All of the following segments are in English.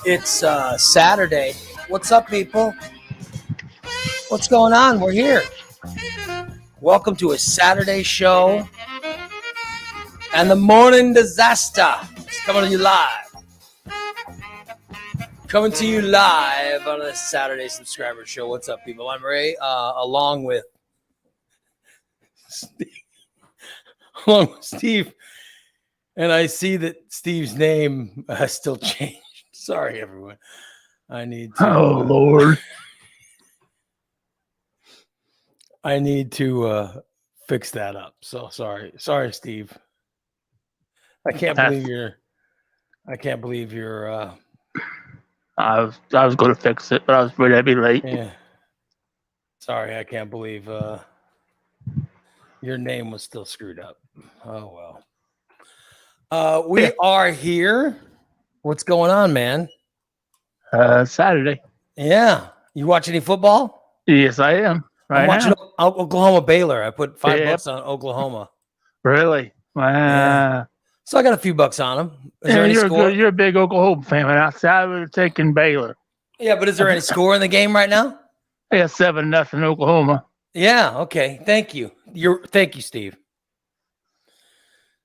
It's Saturday. What's up, people? What's going on? We're here. Welcome to a Saturday show and the morning disaster. It's coming to you live. Coming to you live on a Saturday subscriber show. What's up, people? I'm Ray, along with Steve. And I see that Steve's name has still changed. Sorry, everyone. I need to. Oh, Lord. I need to fix that up. So sorry, Steve. I can't believe you're. I was going to fix it, but I was afraid I'd be late. Yeah. Sorry, I can't believe your name was still screwed up. Oh well. We are here. What's going on, man? Saturday. Yeah. You watch any football? Yes, I am. I'm watching Oklahoma Baylor. I put $5 on Oklahoma. Really? Wow. Yeah. So I got a few bucks on them. Is there any score? You're a big Oklahoma fan. I would have taken Baylor. Yeah, but is there any score in the game right now? Yeah, 7-0 Oklahoma. Yeah. Okay. Thank you. Thank you, Steve.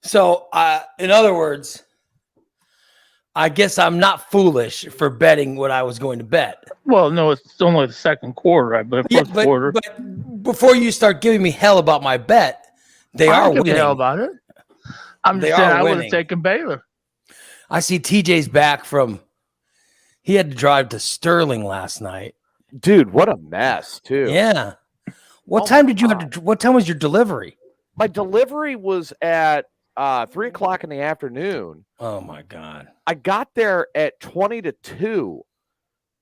So, in other words, I guess I'm not foolish for betting what I was going to bet. Well, no, it's only the second quarter, but first quarter. But before you start giving me hell about my bet, they are winning. Hell about it. I'm just saying I would have taken Baylor. I see TJ's back from. He had to drive to Sterling last night. Dude, what a mess, too. Yeah. What time did you have to? What time was your delivery? My delivery was at 3:00 in the afternoon. Oh my God. I got there at 20:02,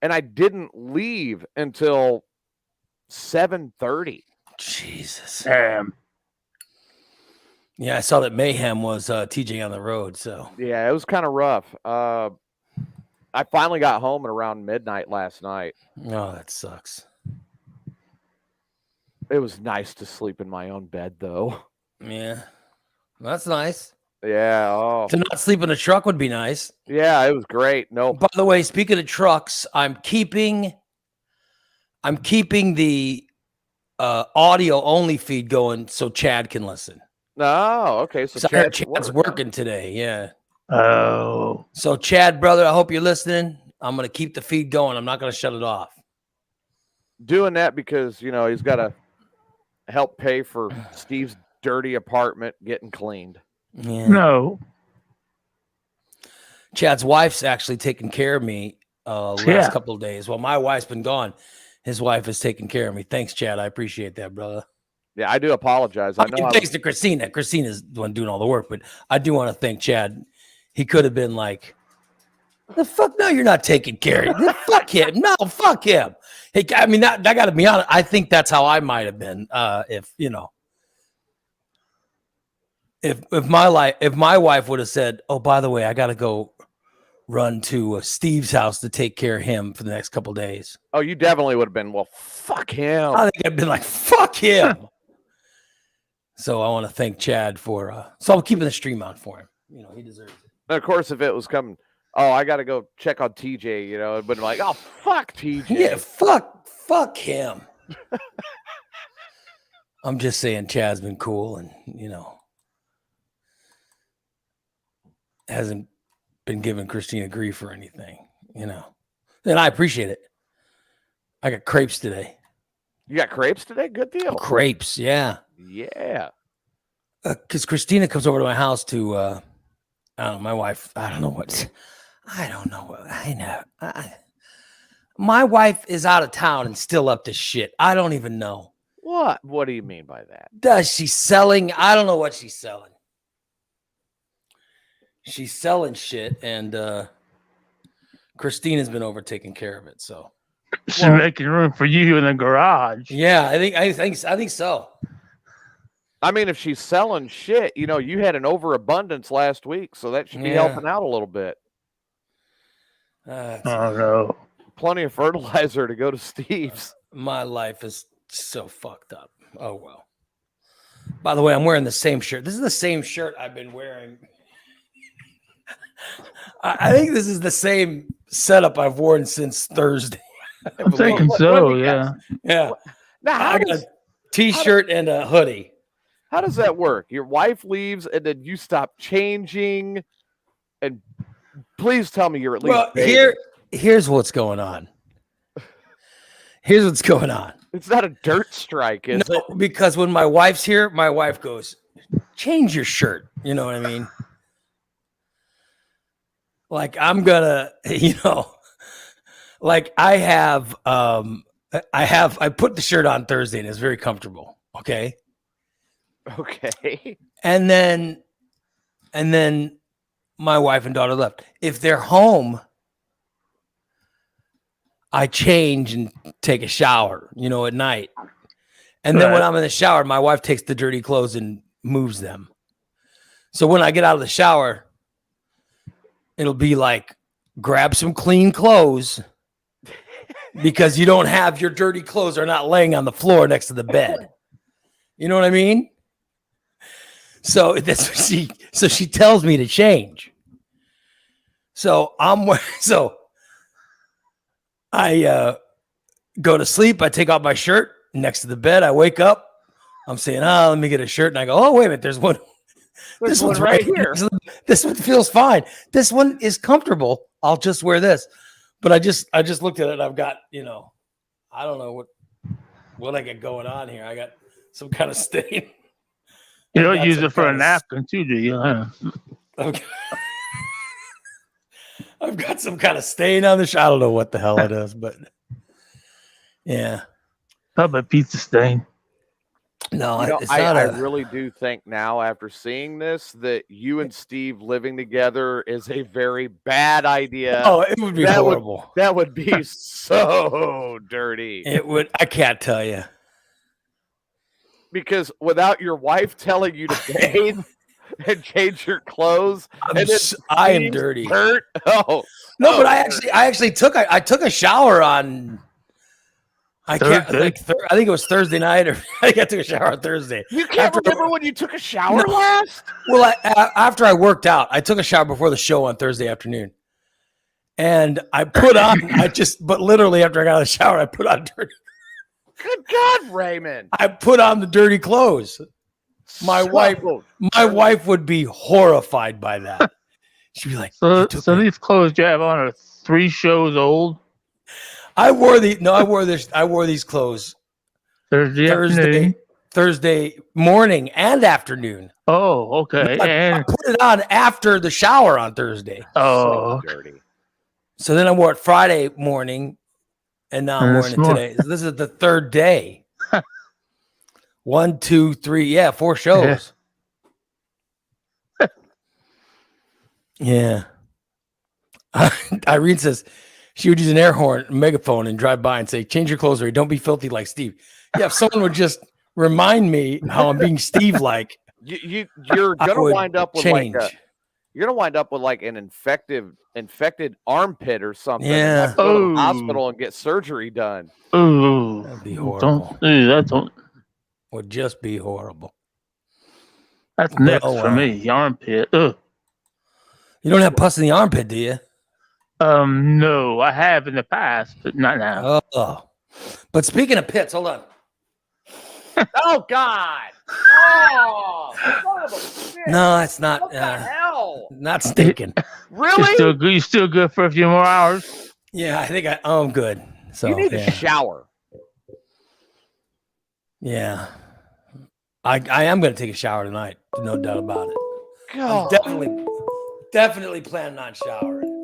and I didn't leave until 7:30. Jesus. Damn. Yeah, I saw that Mayhem was TJ on the road. So yeah, it was kind of rough. I finally got home at around midnight last night. Oh, that sucks. It was nice to sleep in my own bed, though. Yeah, that's nice. Yeah. Oh. To not sleep in a truck would be nice. Yeah, it was great. No. By the way, speaking of trucks, I'm keeping the audio only feed going so Chad can listen. Oh, okay. So Chad's working today. Yeah. Oh. So Chad, brother, I hope you're listening. I'm going to keep the feed going. I'm not going to shut it off. Doing that because, he's got to help pay for Steve's dirty apartment getting cleaned. Yeah. No. Chad's wife's actually taking care of me last couple of days. Well, my wife's been gone. His wife is taking care of me. Thanks, Chad. I appreciate that, brother. Yeah, I do apologize. I know. Thanks to Christina. Christina's the one doing all the work, but I do want to thank Chad. He could have been like, the fuck? No, you're not taking care of him. Fuck him. No, fuck him. Hey, I mean, that got to be honest. I think that's how I might have been. If my wife would have said, "Oh, by the way, I got to go run to Steve's house to take care of him for the next couple of days." Oh, you definitely would have been. Well, fuck him. I think I'd been like, "Fuck him." So I want to thank Chad for. So I'm keeping the stream on for him. He deserves it. And of course, if it was coming, I got to go check on TJ. It would be like, "Oh, fuck TJ." Yeah, fuck him. I'm just saying, Chad's been cool, and hasn't been giving Christina grief or anything, and I appreciate it. I got crepes today. You got crepes today? Good deal. Crepes, yeah. Yeah. Because Christina comes over to my house to, I don't know, my wife, I know. My wife is out of town and still up to shit. I don't even know. What? What do you mean by that? Does she selling? I don't know what she's selling. She's selling shit, and Christina's been over taking care of it. So She's making room for you in the garage. Yeah, I think so. I mean, if she's selling shit, you had an overabundance last week, so that should be Yeah. helping out a little bit. Oh no. Plenty of fertilizer to go to Steve's. My life is so fucked up. Oh well. By the way, I'm wearing the same shirt. This is the same shirt I've been wearing. I think this is the same setup I've worn since Thursday. I'm thinking so, yeah. Yeah. Now, I got a t-shirt and a hoodie. how does that work? Your wife leaves and then you stop changing, and please tell me you're at least here's what's going on. Here's what's going on. It's not a dirt strike, is it? Because when my wife's here, my wife goes, change your shirt. You know what I mean? Like I'm gonna, like I put the shirt on Thursday and it's very comfortable. Okay. Okay. And then my wife and daughter left. If they're home, I change and take a shower, at night. And then when I'm in the shower, my wife takes the dirty clothes and moves them. So when I get out of the shower, it'll be like, grab some clean clothes because you don't have your dirty clothes are not laying on the floor next to the bed. You know what I mean? So that's what she tells me to change. So I go to sleep. I take off my shirt next to the bed. I wake up. I'm saying, let me get a shirt. And I go, oh, wait a minute. There's one. This one's right here. This one feels fine. This one is comfortable. I'll just wear this. But I just looked at it. And I've got, I don't know what I got going on here. I got some kind of stain. You don't use it for a napkin too, do you? Okay. I've got some kind of stain on the shirt. I don't know what the hell it is, but yeah. Probably a pizza stain. No, it's I not. I really do think now, after seeing this, that you and Steve living together is a very bad idea. Oh, it would be horrible. That would be so dirty. It would. I can't tell you. Because without your wife telling you to bathe and change your clothes, I am dirty. Hurt. Oh no, but I actually took a shower on. I think it was Thursday night, or I think I took a shower on Thursday. You can't remember when you took a shower last? Well, after I worked out, I took a shower before the show on Thursday afternoon, and I put on. But literally after I got out of the shower, I put on dirty. Good God, Raymond! I put on the dirty clothes. My wife would be horrified by that. She'd be like, "So these clothes you have on are 3 shows old." I wore these clothes Thursday morning and afternoon. Oh, okay. I put it on after the shower on Thursday. Oh, so dirty. So then I wore it Friday morning, and now I'm wearing it today. So this is the 3rd day. 1, 2, 3, 4 shows. Yeah. Irene says she would use an air horn, megaphone, and drive by and say, "Change your clothes, or don't be filthy like Steve." Yeah, if someone would just remind me how I'm being Steve-like, you're gonna wind up with change. You're gonna wind up with like an infected armpit or something. Yeah. Have to go to the hospital and get surgery done. Oh, that'd be horrible. Would just be horrible. That's next for me. Armpit. Ugh. You don't have pus in the armpit, do you? No, I have in the past, but not now. Oh, but speaking of pits, hold on. Oh God! Oh, son of a shit. No, it's not. What the hell? Not stinking. Really? You still good for a few more hours? Yeah, I think I'm good. So you need to shower. Yeah, I am going to take a shower tonight. No doubt about it. God. I'm definitely planning on showering.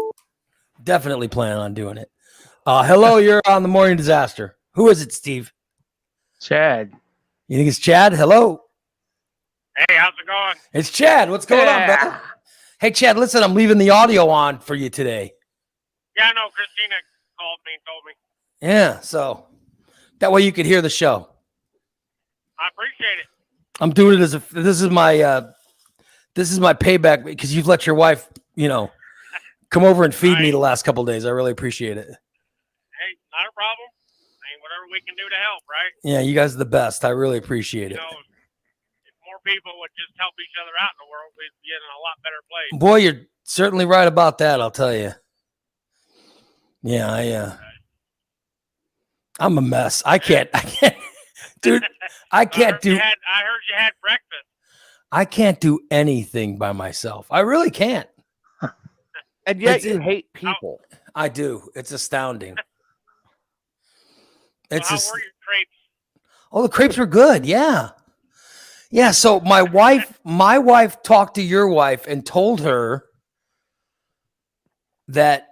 Definitely planning on doing it. Hello, you're on the Morning Disaster. Who is it, Steve? Chad. You think it's Chad? Hello. Hey, how's it going? It's Chad. What's going on, brother? Hey, Chad, listen, I'm leaving the audio on for you today. Yeah, no, Christina called me and told me. Yeah, so that way you could hear the show. I appreciate it. I'm doing it as this is my payback because you've let your wife, come over and feed me the last couple of days. I really appreciate it. Hey, not a problem. Hey, whatever we can do to help, right? Yeah, you guys are the best. I really appreciate it. If more people would just help each other out in the world, we'd be in a lot better place. Boy, you're certainly right about that, I'll tell you. Yeah, I'm a mess. I can't, dude, I can't do. I heard you had breakfast. I can't do anything by myself. I really can't. And yet you hate people. I do. It's astounding. How were your crepes? Oh, the crepes were good. Yeah. Yeah. So my wife talked to your wife and told her that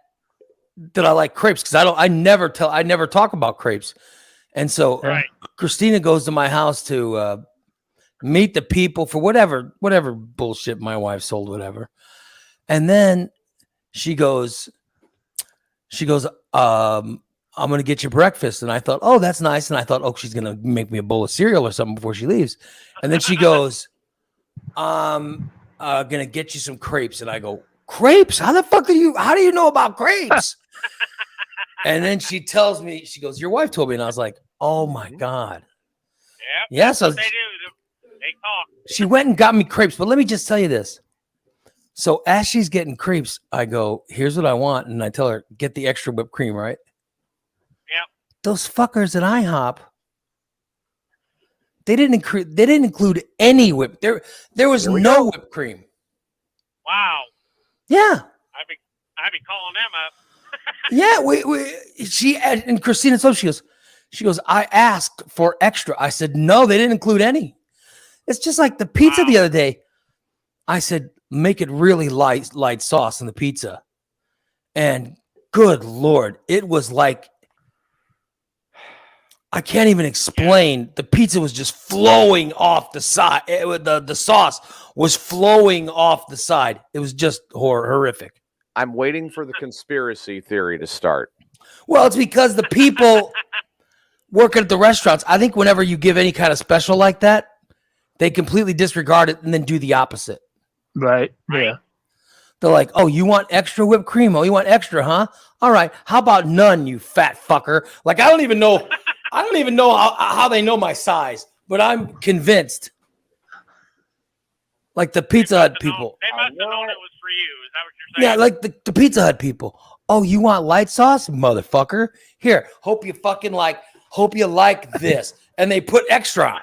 I like crepes because I never talk about crepes. And so Christina goes to my house to meet the people for whatever bullshit my wife sold, whatever. And then she goes, I'm going to get you breakfast. And I thought, oh, that's nice. And I thought, oh, she's going to make me a bowl of cereal or something before she leaves. And then she goes, going to get you some crepes. And I go, crepes? How do you know about crepes? And then she tells me, she goes, your wife told me. And I was like, oh my God. Yeah. So they do. They talk. She went and got me crepes. But let me just tell you this. So as she's getting crepes, I go, here's what I want. And I tell her, get the extra whipped cream, right? Yep. Those fuckers at IHOP, they didn't include any whip. There was no whipped cream. Wow. Yeah. I'd be calling them up. Yeah, she and Christina told she goes, I asked for extra. I said, no, they didn't include any. It's just like the pizza the other day. I said, make it really light sauce in the pizza. And good Lord, it was like, I can't even explain. The pizza was just flowing off the side. The sauce was flowing off the side. It was just horrific. I'm waiting for the conspiracy theory to start. Well, it's because the people working at the restaurants, I think whenever you give any kind of special like that, they completely disregard it and then do the opposite. Right. Yeah. They're like, oh, you want extra whipped cream? Oh, you want extra, huh? All right. How about none, you fat fucker? Like, I don't even know how they know my size, but I'm convinced. Like the Pizza Hut people. They must have known it was for you. Is that what you're saying? Yeah, like the Pizza Hut people. Oh, you want light sauce? Motherfucker. Here, hope you like this. And they put extra on.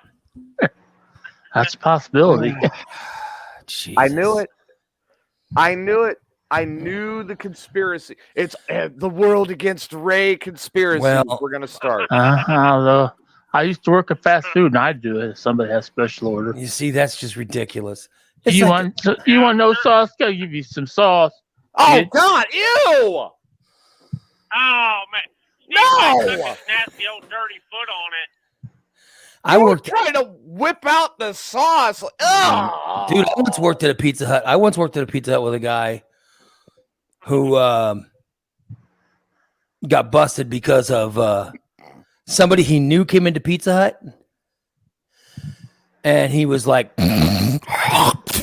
That's a possibility. I knew it. I knew the conspiracy. It's the world against Ray conspiracy. Well, we're going to start. I used to work at fast food, and I do it if somebody has special order. You see, that's just ridiculous. You want no sauce? I'll give you some sauce. Oh, God. Ew. Oh, man. No. His nasty old dirty foot on it. I worked trying to whip out the sauce. Ugh. Dude, I once worked at a Pizza Hut. With a guy who got busted because of somebody he knew came into Pizza Hut. And he was like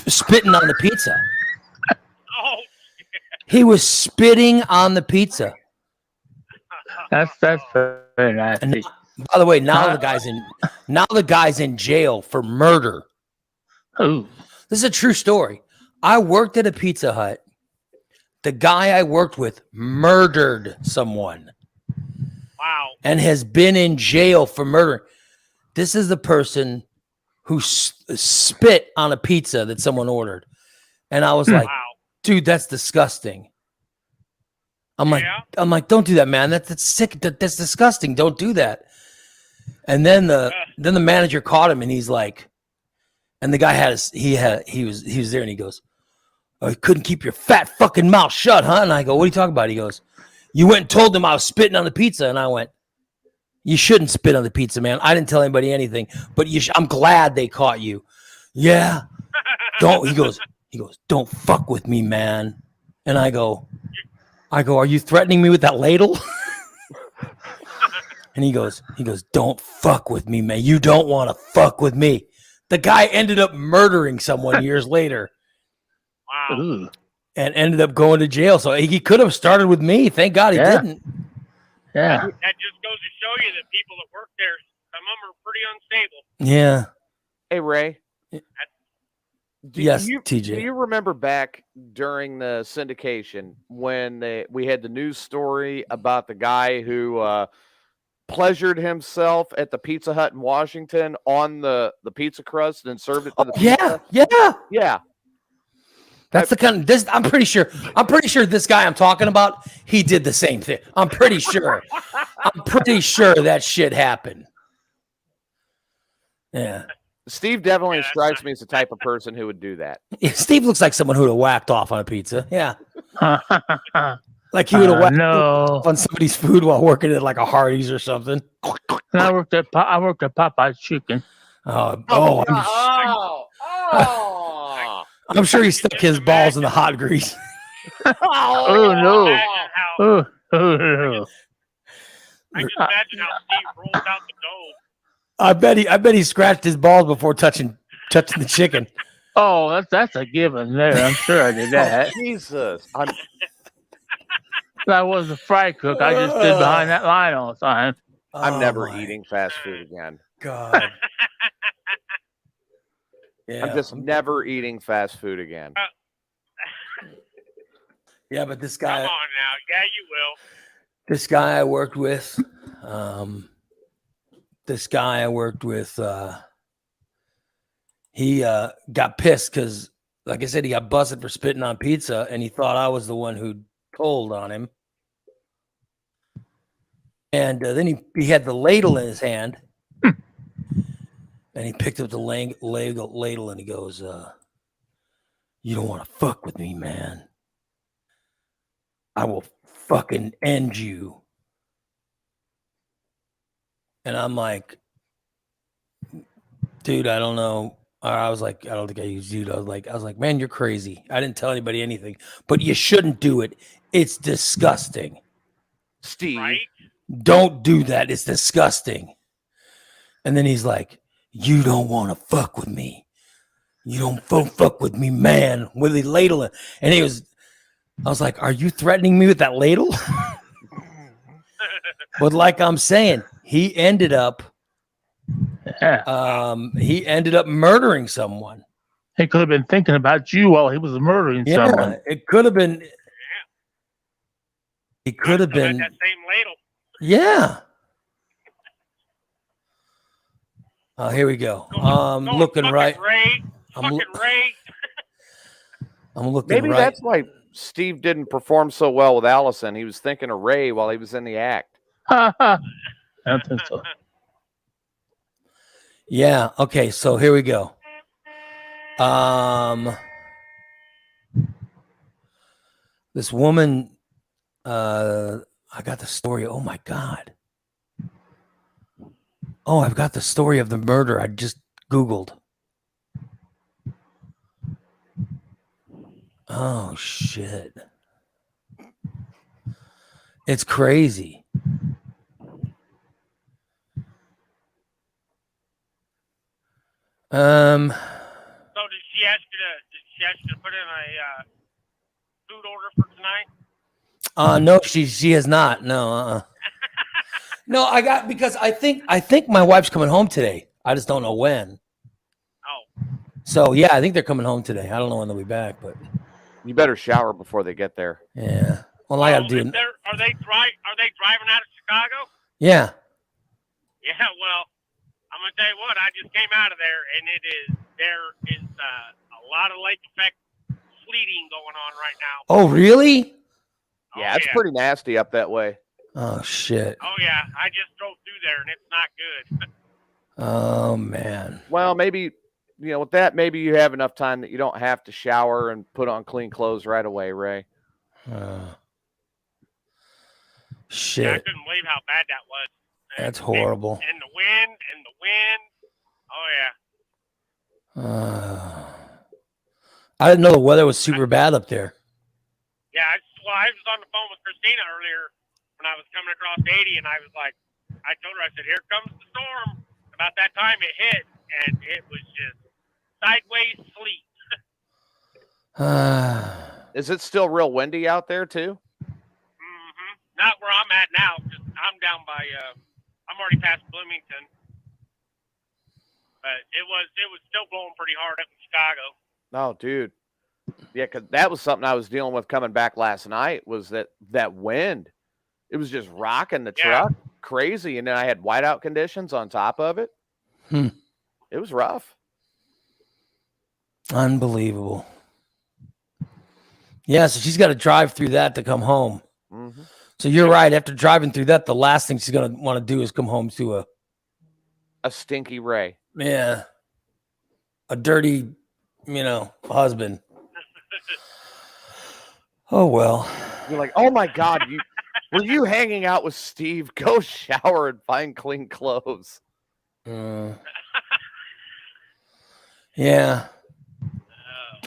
spitting on the pizza. Oh, he was spitting on the pizza. That's very nasty. And by the way, now the guy's in jail for murder. Ooh. This is a true story. I worked at a Pizza Hut. The guy I worked with murdered someone. wow. And has been in jail for murder. This is the person who spit on a pizza that someone ordered. And I was like, Wow. dude, that's disgusting. I'm like, don't do that, man. That's sick. That's disgusting. Don't do that. And then the manager caught him and he's like, and the guy he was there and he goes, oh, you couldn't keep your fat fucking mouth shut, huh? And I go, what are you talking about? He goes, you went and told them I was spitting on the pizza. And I went, you shouldn't spit on the pizza, man. I didn't tell anybody anything, but I'm glad they caught you. Yeah. He goes, don't fuck with me, man. And I go, are you threatening me with that ladle? And he goes, don't fuck with me, man. You don't want to fuck with me. The guy ended up murdering someone years later Wow. Ooh. and ended up going to jail. So he could have started with me. Thank God he Yeah. didn't. Yeah. That just goes to show you that people that work there, some of them are pretty unstable. Yeah. Hey, Ray. Yes, Do TJ. you remember back during the syndication when we had the news story about the guy who pleasured himself at the Pizza Hut in Washington on the pizza crust and served it to the pizza? Yeah. That's the kind of this. I'm pretty sure this guy I'm talking about, he did the same thing. I'm pretty sure that shit happened. Yeah. Steve definitely strikes me as the type of person who would do that. Yeah, Steve looks like someone who would have whacked off on a pizza. Yeah. Like he would have whacked No. on somebody's food while working at like a Hardee's or something. And I worked at Popeye's Chicken. I'm sure he stuck his balls in the hot grease. Oh no. Imagine Oh no. I just imagine how Steve rolls out the dough. I bet he scratched his balls before touching the chicken. Oh, that's a given there. I'm sure I did that. Jesus. I was a fry cook. I just stood behind that line all the time. I'm never my eating fast food again. God. Yeah. I'm just never eating fast food again. Yeah, but this Come guy on now. Yeah, you will. this guy I worked with, he got pissed because, like I said, he got busted for spitting on pizza, and he thought I was the one who told on him. And then he had the ladle in his hand, and he picked up the ladle, and he goes, "You don't want to fuck with me, man. I will fucking end you." And I'm like, dude, I don't know. Or I was like, I don't think I used dude. I was like, man, you're crazy. I didn't tell anybody anything, but you shouldn't do it. It's disgusting. Steve. Right? Don't do that. It's disgusting. And then he's like, you don't want to fuck with me. You don't fuck with me, man. With the ladle. And I was like, are you threatening me with that ladle? But like I'm saying, he ended up murdering someone. He could have been thinking about you while he was murdering someone. It could have been. He could have been. That same ladle. Yeah. Here we go. Looking right. Ray. I'm Ray. looking Maybe right. that's why Steve didn't perform so well with Allison. He was thinking of Ray while he was in the act. I don't think so. Yeah. Okay. So here we go. This woman. I got the story. Oh my God. Oh, I've got the story of the murder I just Googled. Oh shit. It's crazy. So did she ask you to put in a food order for tonight? No, she has not. No, No, because I think my wife's coming home today. I just don't know when. Oh. So yeah, I think they're coming home today. I don't know when they'll be back, but You better shower before they get there. yeah. Well, I got to do. Are they driving out of Chicago? Yeah. Yeah. Well, I'm gonna tell you what. I just came out of there, and there is a lot of lake effect sleeting going on right now. Oh, really? Yeah, it's pretty nasty up that way. Oh shit. Oh yeah, I just drove through there, and it's not good. Oh man. Well, maybe with that, maybe you have enough time that you don't have to shower and put on clean clothes right away, Ray. Shit. Yeah, I couldn't believe how bad that was. That's horrible. And the wind. Oh yeah. I didn't know the weather was super bad up there. Yeah, I was on the phone with Christina earlier when I was coming across 80, and I was like, I told her, I said, here comes the storm. About that time it hit, and it was just sideways sleet. Is it still real windy out there too? Mm-hmm. Not where I'm at now. Just I'm down by. I'm already past Bloomington, but it was still blowing pretty hard up in Chicago. Oh, dude. Yeah, 'cause that was something I was dealing with coming back last night. Was that wind? It was just rocking the truck crazy, and then I had whiteout conditions on top of it. It was rough. Unbelievable. Yeah, so she's got to drive through that to come home. Mm-hmm. So you're right. After driving through that, the last thing she's going to want to do is come home to A stinky Ray. a dirty, husband. Oh, well. You're like, oh my God, were you hanging out with Steve? Go shower and find clean clothes. Yeah.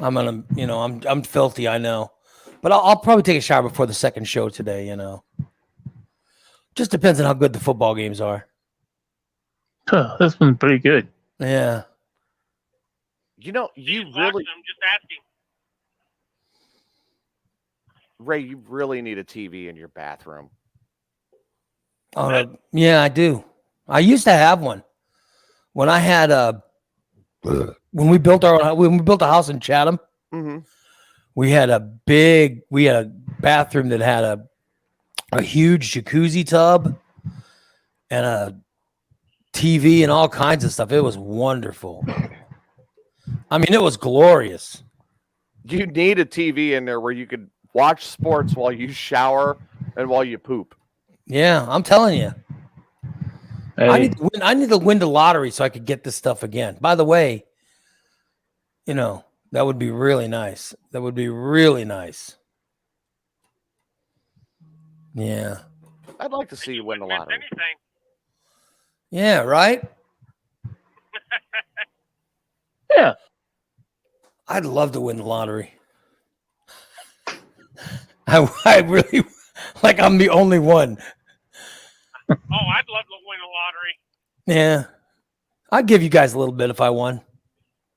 I'm going to, I'm filthy, I know. But I'll probably take a shower before the second show today, Just depends on how good the football games are. This one's pretty good. Yeah. You Please watch really, them, just asking. Ray, you really need a TV in your bathroom. Yeah, I do. I used to have one. When I had when we built a house in Chatham, Mm-hmm. we had a bathroom that had a huge jacuzzi tub and a TV and all kinds of stuff. It was wonderful. I mean, it was glorious. You need a TV in there where you could watch sports while you shower and while you poop. Yeah, I'm telling you. Hey, I need to win the lottery so I could get this stuff again. By the way, that would be really nice. That would be really nice. Yeah. I'd like to see you win the lottery. Anything. Yeah, right? yeah. I'd love to win the lottery. I really, like, I'm the only one. Oh, I'd love to win a lottery. Yeah. I'd give you guys a little bit if I won.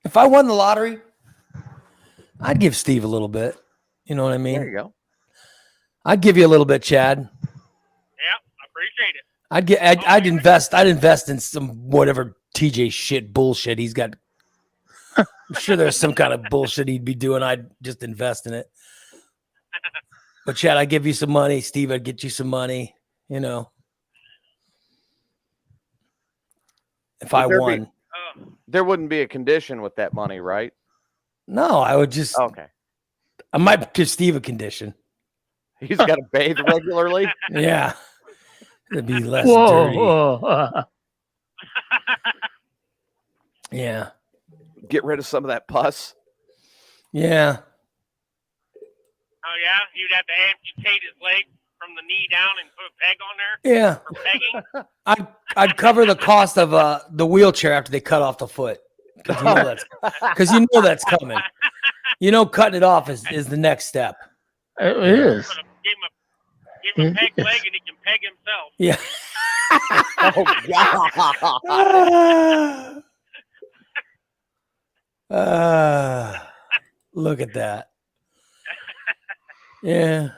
If I won the lottery, I'd give Steve a little bit. You know what I mean? There you go. I'd give you a little bit, Chad. Yeah, I appreciate it. I'd invest in some whatever TJ shit bullshit he's got. I'm sure there's some kind of bullshit he'd be doing. I'd just invest in it. But Chad, I'd give you some money. Steve, I'd get you some money. If I won. There wouldn't be a condition with that money, right? No, I would just. Okay. I might give Steve a condition. He's got to bathe regularly. Yeah. It'd be less Whoa. dirty. whoa. Yeah. Get rid of some of that pus. Yeah. Oh, yeah? You'd have to amputate his leg from the knee down and put a peg on there Yeah. for pegging? I'd cover the cost of the wheelchair after they cut off the foot. Because you know that's coming. Cutting it off is the next step. It is. Give him a peg leg and he can peg himself. Yeah. Oh, God. Look at that. Yeah.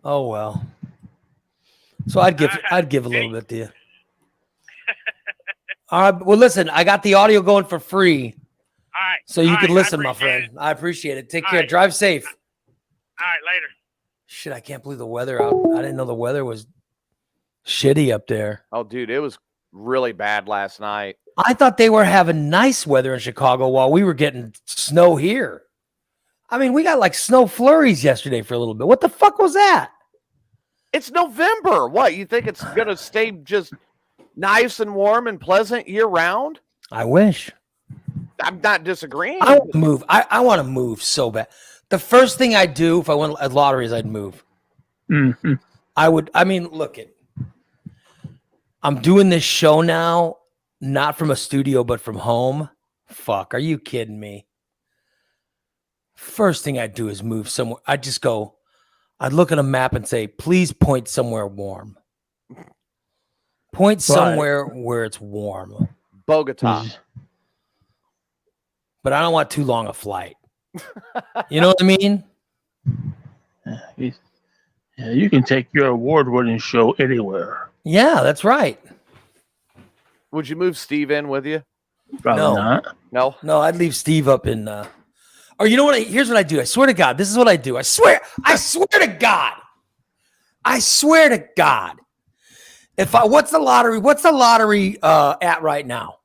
Oh well. So I'd give a little bit to you. All right. Well, listen, I got the audio going for free, All right. so you All can right, listen, I my appreciate friend. I appreciate it. Take All care. right. Drive safe. All right, later. Shit, I can't believe the weather out. I didn't know the weather was shitty up there. Oh, dude, it was really bad last night. I thought they were having nice weather in Chicago while we were getting snow here. I mean, we got like snow flurries yesterday for a little bit. What the fuck was that? It's November. What, you think it's going to stay just nice and warm and pleasant year round? I wish. I'm not disagreeing. I want to move. I want to move so bad. The first thing I'd do if I won a lottery is I'd move. Mhm. Look it. I'm doing this show now, not from a studio, but from home. Fuck, are you kidding me? First thing I'd do is move somewhere. I'd look at a map and say, please point somewhere warm. Point somewhere where it's warm. Bogota. But I don't want too long a flight. You know what I mean? Yeah, you can take your award-winning show anywhere. Yeah, that's right. Would you move Steve in with you? Probably No. not. No. No, I'd leave Steve up in. Or you know what? Here's what I do. I swear to God, this is what I do. I swear to God. I swear to God. What's the lottery at right now?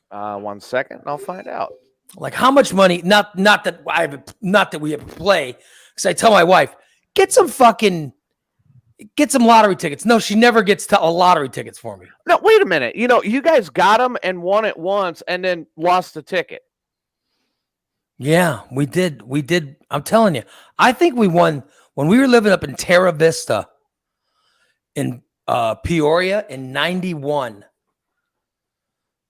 1 second, I'll find out. Like how much money? Not that we have to play. Because I tell my wife, get some lottery tickets. No, she never gets lottery tickets for me. No, wait a minute. You know, you guys got them and won it once, and then lost the ticket. Yeah, we did. I'm telling you, I think we won when we were living up in Terra Vista in Peoria in 91.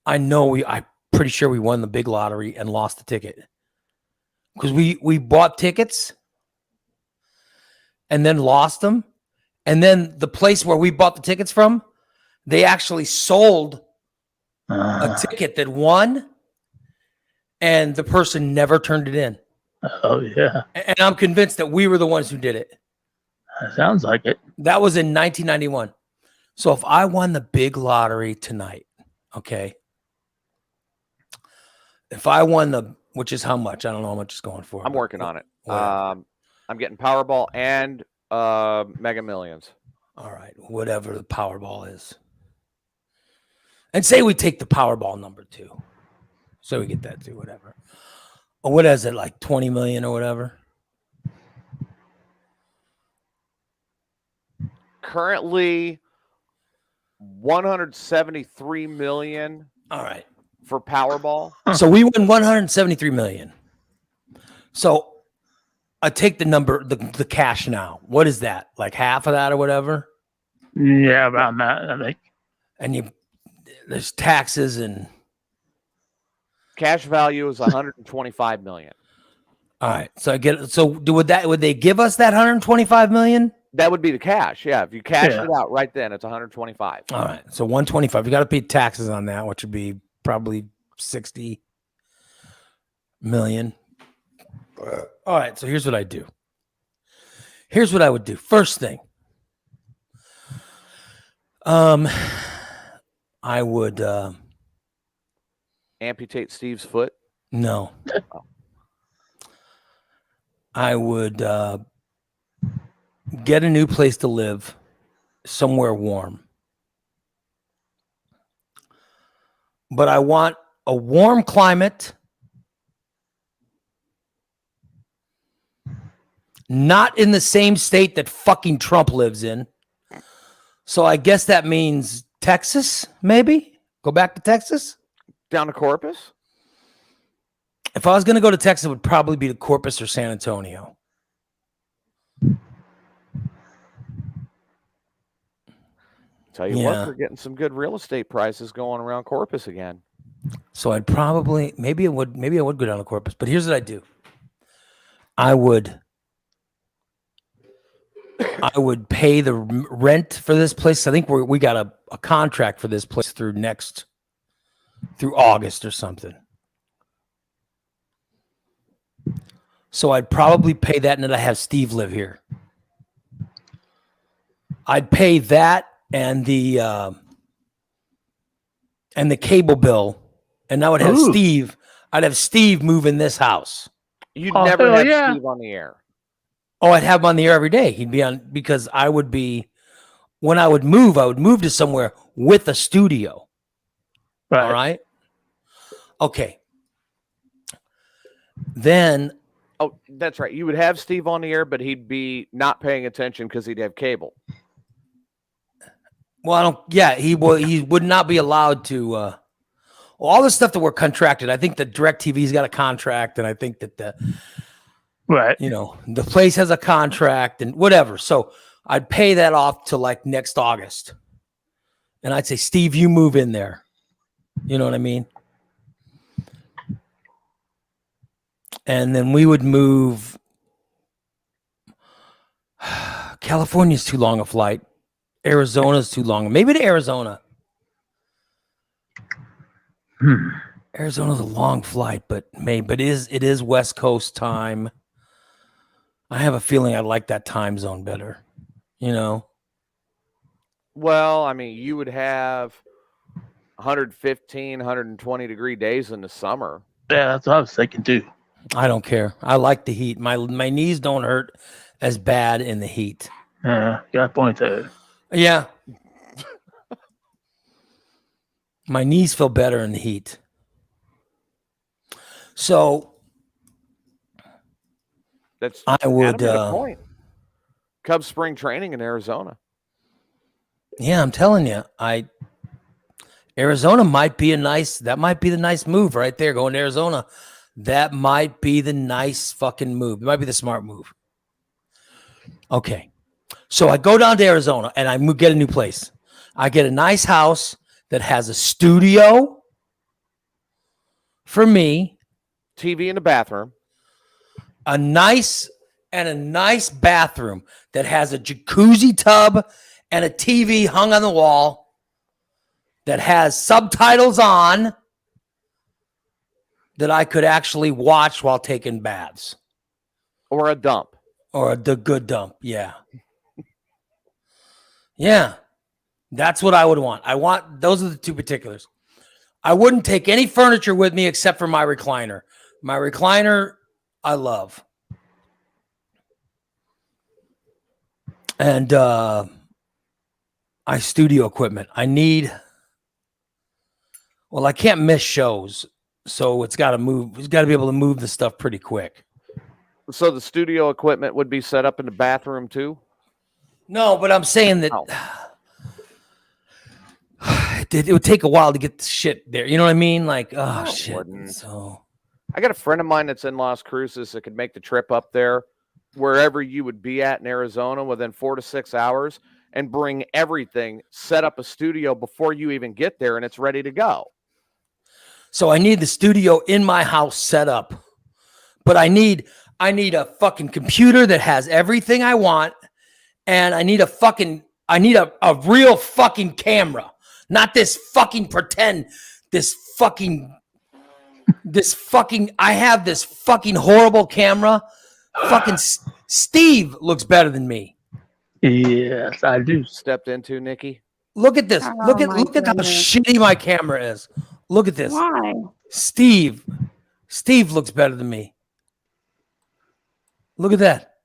I'm pretty sure we won the big lottery and lost the ticket because we bought tickets and then lost them. And then the place where we bought the tickets from, they actually sold a ticket that won, and the person never turned it in. Oh, yeah. And I'm convinced that we were the ones who did it. That sounds like it. That was in 1991. So if I won the big lottery tonight, okay, if I won which is how much? I don't know how much it's going for. I'm working on it. Whatever. I'm getting Powerball and Mega Millions. All right, whatever the Powerball is. And say we take the Powerball number too. So we get that too, whatever. Or what is it, like 20 million or whatever? Currently 173 million All right. for Powerball. So we won 173 million. So I take the number, the cash now. What is that? Like half of that or whatever? Yeah, about that, I think. And there's taxes and. Cash value is 125 million. All right. So would they give us that 125 million? That would be the cash. Yeah. If you cash it out right then, it's 125. All right. So 125. You got to pay taxes on that, which would be probably 60 million. All right. So here's what I do. Here's what I would do. First thing. I would amputate Steve's foot. No. I would get a new place to live somewhere warm. But I want a warm climate, not in the same state that fucking Trump lives in. So I guess that means Texas, maybe? Go back to Texas? Down to Corpus? If I was going to go to Texas, it would probably be to Corpus or San Antonio. Tell you what, we're getting some good real estate prices going around Corpus again. So I'd probably, maybe I would go down to Corpus. But here's what I do. I would pay the rent for this place. I think we got a contract for this place through August or something. So I'd probably pay that, and then I have Steve live here. I'd pay that and the cable bill, and I would have Steve. I'd have Steve move in this house. You'd never have Steve on the air. Oh, I'd have him on the air every day. He'd be on, because I would move to somewhere with a studio. Right. All right. Okay. Then. Oh, that's right. You would have Steve on the air, but he'd be not paying attention because he'd have cable. Well, he would not be allowed to. All the stuff that we're contracted. I think that DirecTV's got a contract, and I think that the place has a contract and whatever. So I'd pay that off to like next August, and I'd say, Steve, you move in there. You know what I mean? And then we would move. California's too long a flight. Arizona's too long. Maybe to Arizona. Arizona's a long flight, but it is West Coast time. I have a feeling I like that time zone better. You know. Well, I mean, you would have 115, 120 degree days in the summer. Yeah, that's what I was thinking too. I don't care. I like the heat. My knees don't hurt as bad in the heat. Yeah, got a point there. Yeah. My knees feel better in the heat. So That's I would Adam made a point. Cubs spring training in Arizona. Yeah, I'm telling you, Arizona might be that might be the nice move right there. Going to Arizona, that might be the nice fucking move. It might be the smart move. Okay, so I go down to Arizona and I get a new place. I get a nice house that has a studio for me, TV in the bathroom. a nice bathroom that has a jacuzzi tub and a TV hung on the wall that has subtitles on that I could actually watch while taking baths. Or a dump. Or the good dump. Yeah. Yeah. That's what I would want. Those are the two particulars. I wouldn't take any furniture with me except for my recliner. My recliner, I love. And studio equipment. I can't miss shows. So it's got to move. It's got to be able to move the stuff pretty quick. So the studio equipment would be set up in the bathroom too? No, but I'm saying that it would take a while to get the shit there. You know what I mean? Like, oh, shit. Wouldn't. So I got a friend of mine that's in Las Cruces that could make the trip up there, wherever you would be at in Arizona, within 4 to 6 hours, and bring everything, set up a studio before you even get there, and it's ready to go. So I need the studio in my house set up, but I need a fucking computer that has everything I want, and I need a real fucking camera, not this fucking pretend, I have this fucking horrible camera. Fucking Steve looks better than me. Yes, I do. Stepped into, Nikki. Look at this. Oh, look at my how goodness. shitty my camera is. Look at this. Why? Steve looks better than me. Look at that.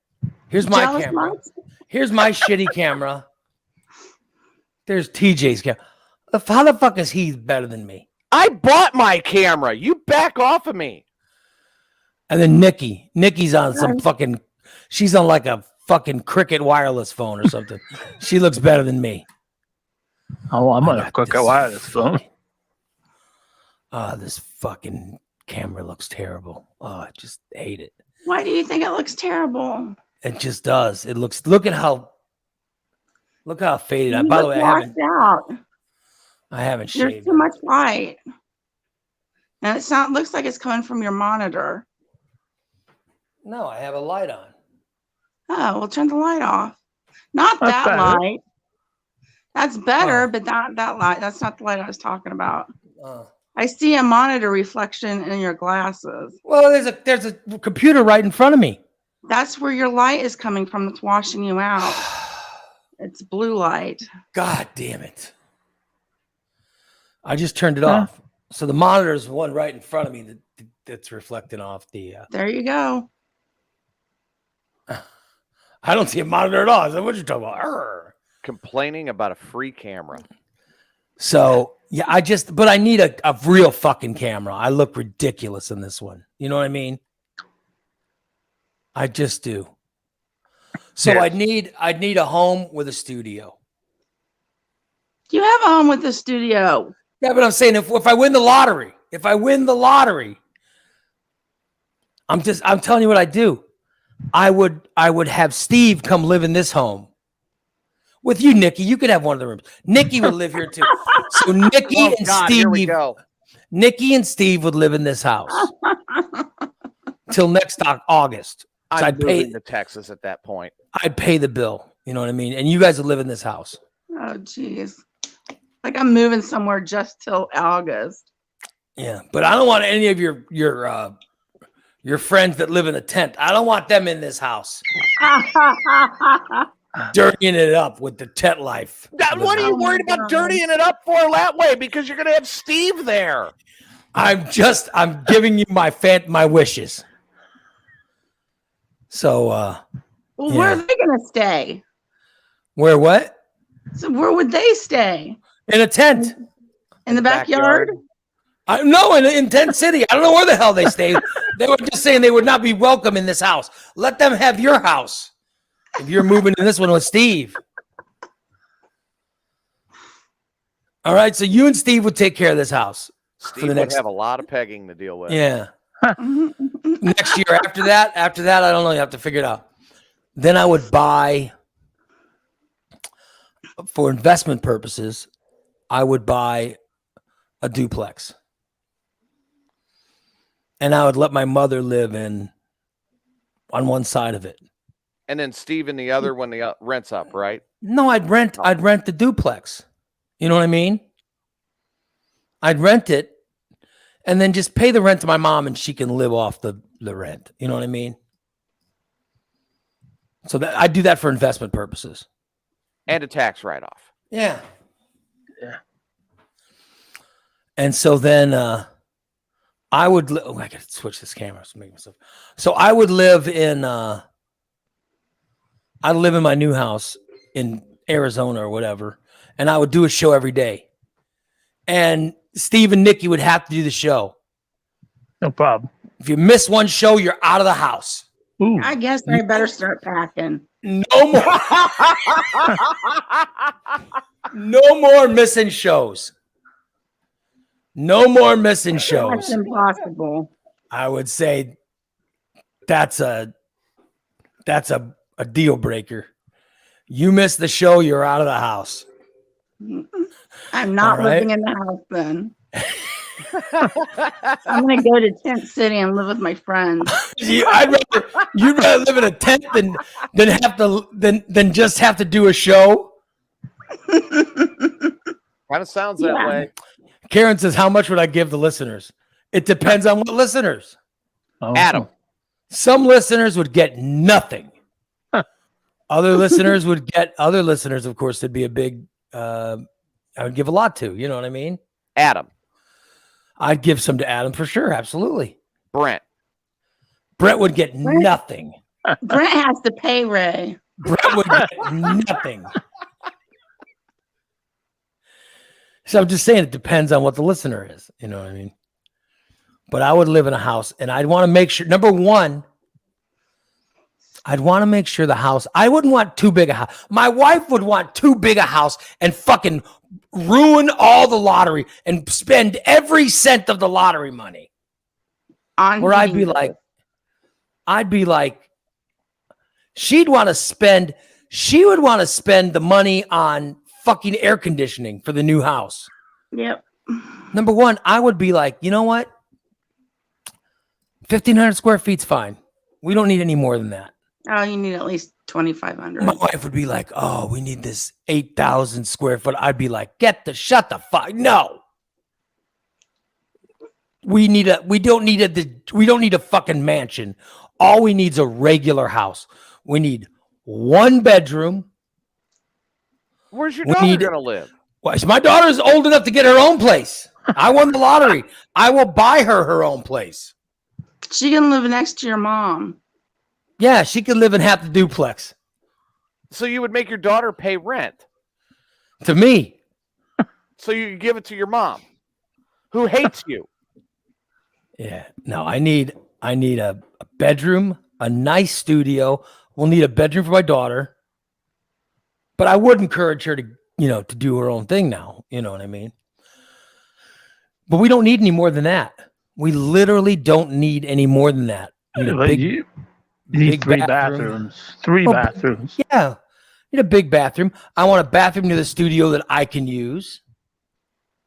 Here's my Jealous camera. months? Here's my shitty camera. There's TJ's camera. How the fuck is he better than me? I bought my camera. You back off of me. And then Nikki's on some fucking, she's on like a fucking Cricket wireless phone or something. She looks better than me. Oh, I'm I gonna got cook this. a wireless phone. This fucking camera looks terrible. Oh, I just hate it. Why do you think it looks terrible? It just does. It looks, look how faded. You By the look way, washed out. I haven't There's shaved. too much light. And looks like it's coming from your monitor. No, I have a light on. Oh, well, turn the light off. Not That's that better. light. That's better, Oh. but not that light. That's not the light I was talking about. Oh. I see a monitor reflection in your glasses. Well, there's a computer right in front of me. That's where your light is coming from that's washing you out. It's blue light. God damn it. I just turned it off. So the monitor is one right in front of me that's reflecting off the. There you go. I don't see a monitor at all. Is that what you're talking about? Arr. Complaining about a free camera. So yeah, but I need a real fucking camera. I look ridiculous in this one. You know what I mean? I just do. So Yes. I'd need a home with a studio. You have a home with the studio. Yeah, but I'm saying if I win the lottery, I'm telling you what I do. I would have Steve come live in this home. With you, Nikki, you could have one of the rooms. Nikki would live here too. So Nikki Oh, and God, here we Steve, go. Nikki and Steve would live in this house till next August. So I'm I'd pay moving to Texas at that point. I'd pay the bill. You know what I mean? And you guys would live in this house. Oh, geez. Like I'm moving somewhere just till August. Yeah, but I don't want any of your friends that live in a tent. I don't want them in this house, dirtying it up with the tent life. What are you Oh my worried about God. dirtying it up for that way? Because you're going to have Steve there. I'm giving you my wishes. So, Well, where are they gonna stay? where what? So where would they stay? In a tent. In the backyard? No, in Tent City. I don't know where the hell they stay. They were just saying they would not be welcome in this house. Let them have your house. If you're moving in this one with Steve. All right, so you and Steve would take care of this house. Steve would have a lot of pegging to deal with. Yeah. Next year, after that, I don't know. You have to figure it out. Then I would buy, for investment purposes, I would buy a duplex. And I would let my mother live on one side of it. And then Steve in the other when the rent's up, right? No, I'd rent the duplex. You know what I mean? I'd rent it and then just pay the rent to my mom and she can live off the rent. You know what I mean? So that I do that for investment purposes. And a tax write-off. Yeah. And so then I would I gotta switch this camera to make myself. So I would live in my new house in Arizona or whatever, and I would do a show every day. And Steve and Nikki would have to do the show. No problem. If you miss one show, you're out of the house. Ooh. I guess I better start packing. No more. No more missing shows. No more missing That's shows. impossible. I would say that's a deal breaker. You miss the show, you're out of the house. I'm not All right. living in the house then. I'm gonna go to Tent City and live with my friends. You'd rather live in a tent than just have to do a show. Kind of sounds that Yeah. way. Karen says, "How much would I give the listeners?" It depends on what listeners. Oh. Adam. Some listeners would get nothing. Other listeners, of course, would be a big. I would give a lot to. You know what I mean? Adam. I'd give some to Adam for sure. Absolutely. Brent. Brett would get nothing. Brent has to pay Ray. Brett would get nothing. So I'm just saying it depends on what the listener is. You know what I mean? But I would live in a house and I'd want to make sure, number one, I'd want to make sure the house, I wouldn't want too big a house. My wife would want too big a house and fucking ruin all the lottery and spend every cent of the lottery money. Where I'd be like, she would want to spend the money on fucking air conditioning for the new house. Yep. Number one, I would be like, you know what? 1,500 square feet's fine. We don't need any more than that. Oh, you need at least 2,500. My wife would be like, oh, we need this 8,000 square foot. I'd be like, shut the fuck. No. We don't need a fucking mansion. All we need is a regular house. We need one bedroom. Where's your We daughter need- going to live? Well, my daughter's old enough to get her own place. I won the lottery. I will buy her own place. She can live next to your mom. Yeah, she can live in half the duplex. So you would make your daughter pay rent. To me. So you could give it to your mom, who hates you. Yeah. No, I need a bedroom, a nice studio. We'll need a bedroom for my daughter. But I would encourage her to do her own thing now. You know what I mean? But we don't need any more than that. We literally don't need any more than that. We need a But big, you need big 3 bathroom. bathrooms. 3 Oh, bathrooms. Yeah. Need a big bathroom. I want a bathroom near the studio that I can use.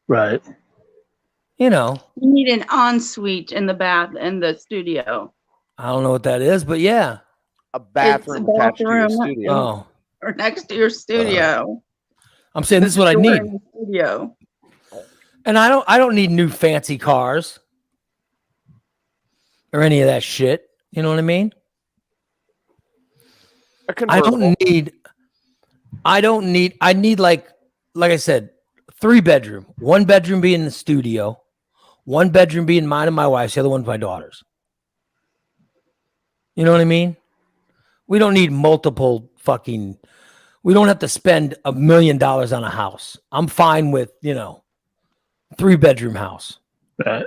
Right. You know, You need an ensuite in the studio. I don't know what that is, but yeah. A bathroom attached to your bathroom. studio. Oh, Or next to your studio. I'm saying this is what I Door need. in the studio. And I don't need new fancy cars or any of that shit. You know what I mean? A convertible. I need like I said, 3-bedroom. 1 bedroom being the studio, 1 bedroom being mine and my wife's, the other one's my daughter's. You know what I mean? We don't need multiple fucking, we don't have to spend $1 million on a house. I'm fine with, 3-bedroom house. Right.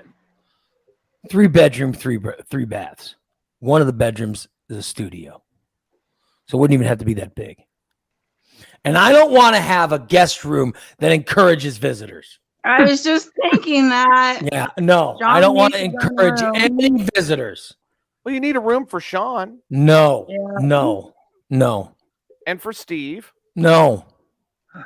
3-bedroom, three baths. One of the bedrooms is a studio. So it wouldn't even have to be that big. And I don't want to have a guest room that encourages visitors. I was just thinking that. Yeah, no, John I don't want to needs his own encourage room. any visitors. Well, you need a room for Sean No, Yeah. no, no, and for Steve. no, Oh,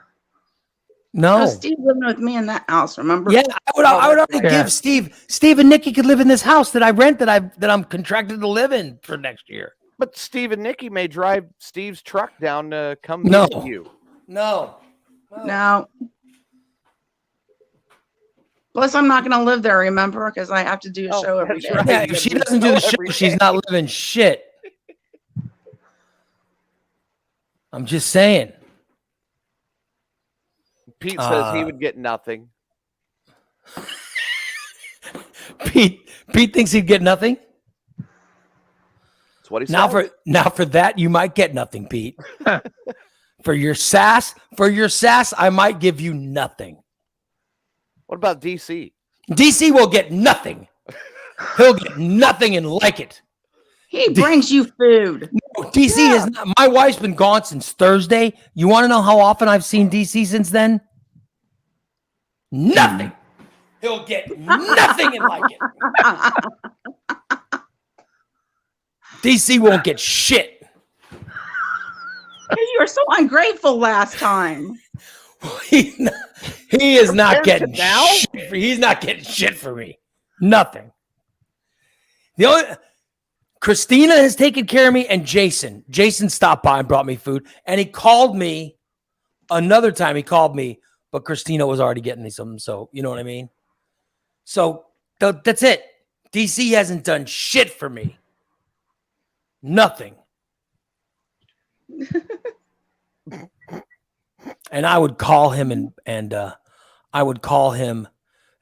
no. Steve living with me in that house, remember? Yeah, I would already Yeah. give Steve and Nikki could live in this house that I rent that I'm contracted to live in for next year. But Steve and Nikki may drive Steve's truck down to come No. visit you. No. No. Plus, I'm not going to live there, remember? Because I have to do a Oh, show every that's day. right. Yeah, if she doesn't do the show, Every she's day. not living shit. I'm just saying. Pete says he would get nothing. Pete thinks he'd get nothing. That's what he said. Now for that, you might get nothing, Pete. For your sass, I might give you nothing. What about DC? DC will get nothing. He'll get nothing and like it. He brings you food. DC is not, my wife's been gone since Thursday. You want to know how often I've seen DC since then? Nothing. He'll get nothing and like it. DC won't get shit. You were so ungrateful last time. He is not Compared getting to now? shit. He's not getting shit for me. Nothing. The only Christina has taken care of me, and Jason. Jason stopped by and brought me food, and he called me another time. He called me, but Christina was already getting me something. So you know what I mean. So that's it. DC hasn't done shit for me. Nothing. And I would call him and I would call him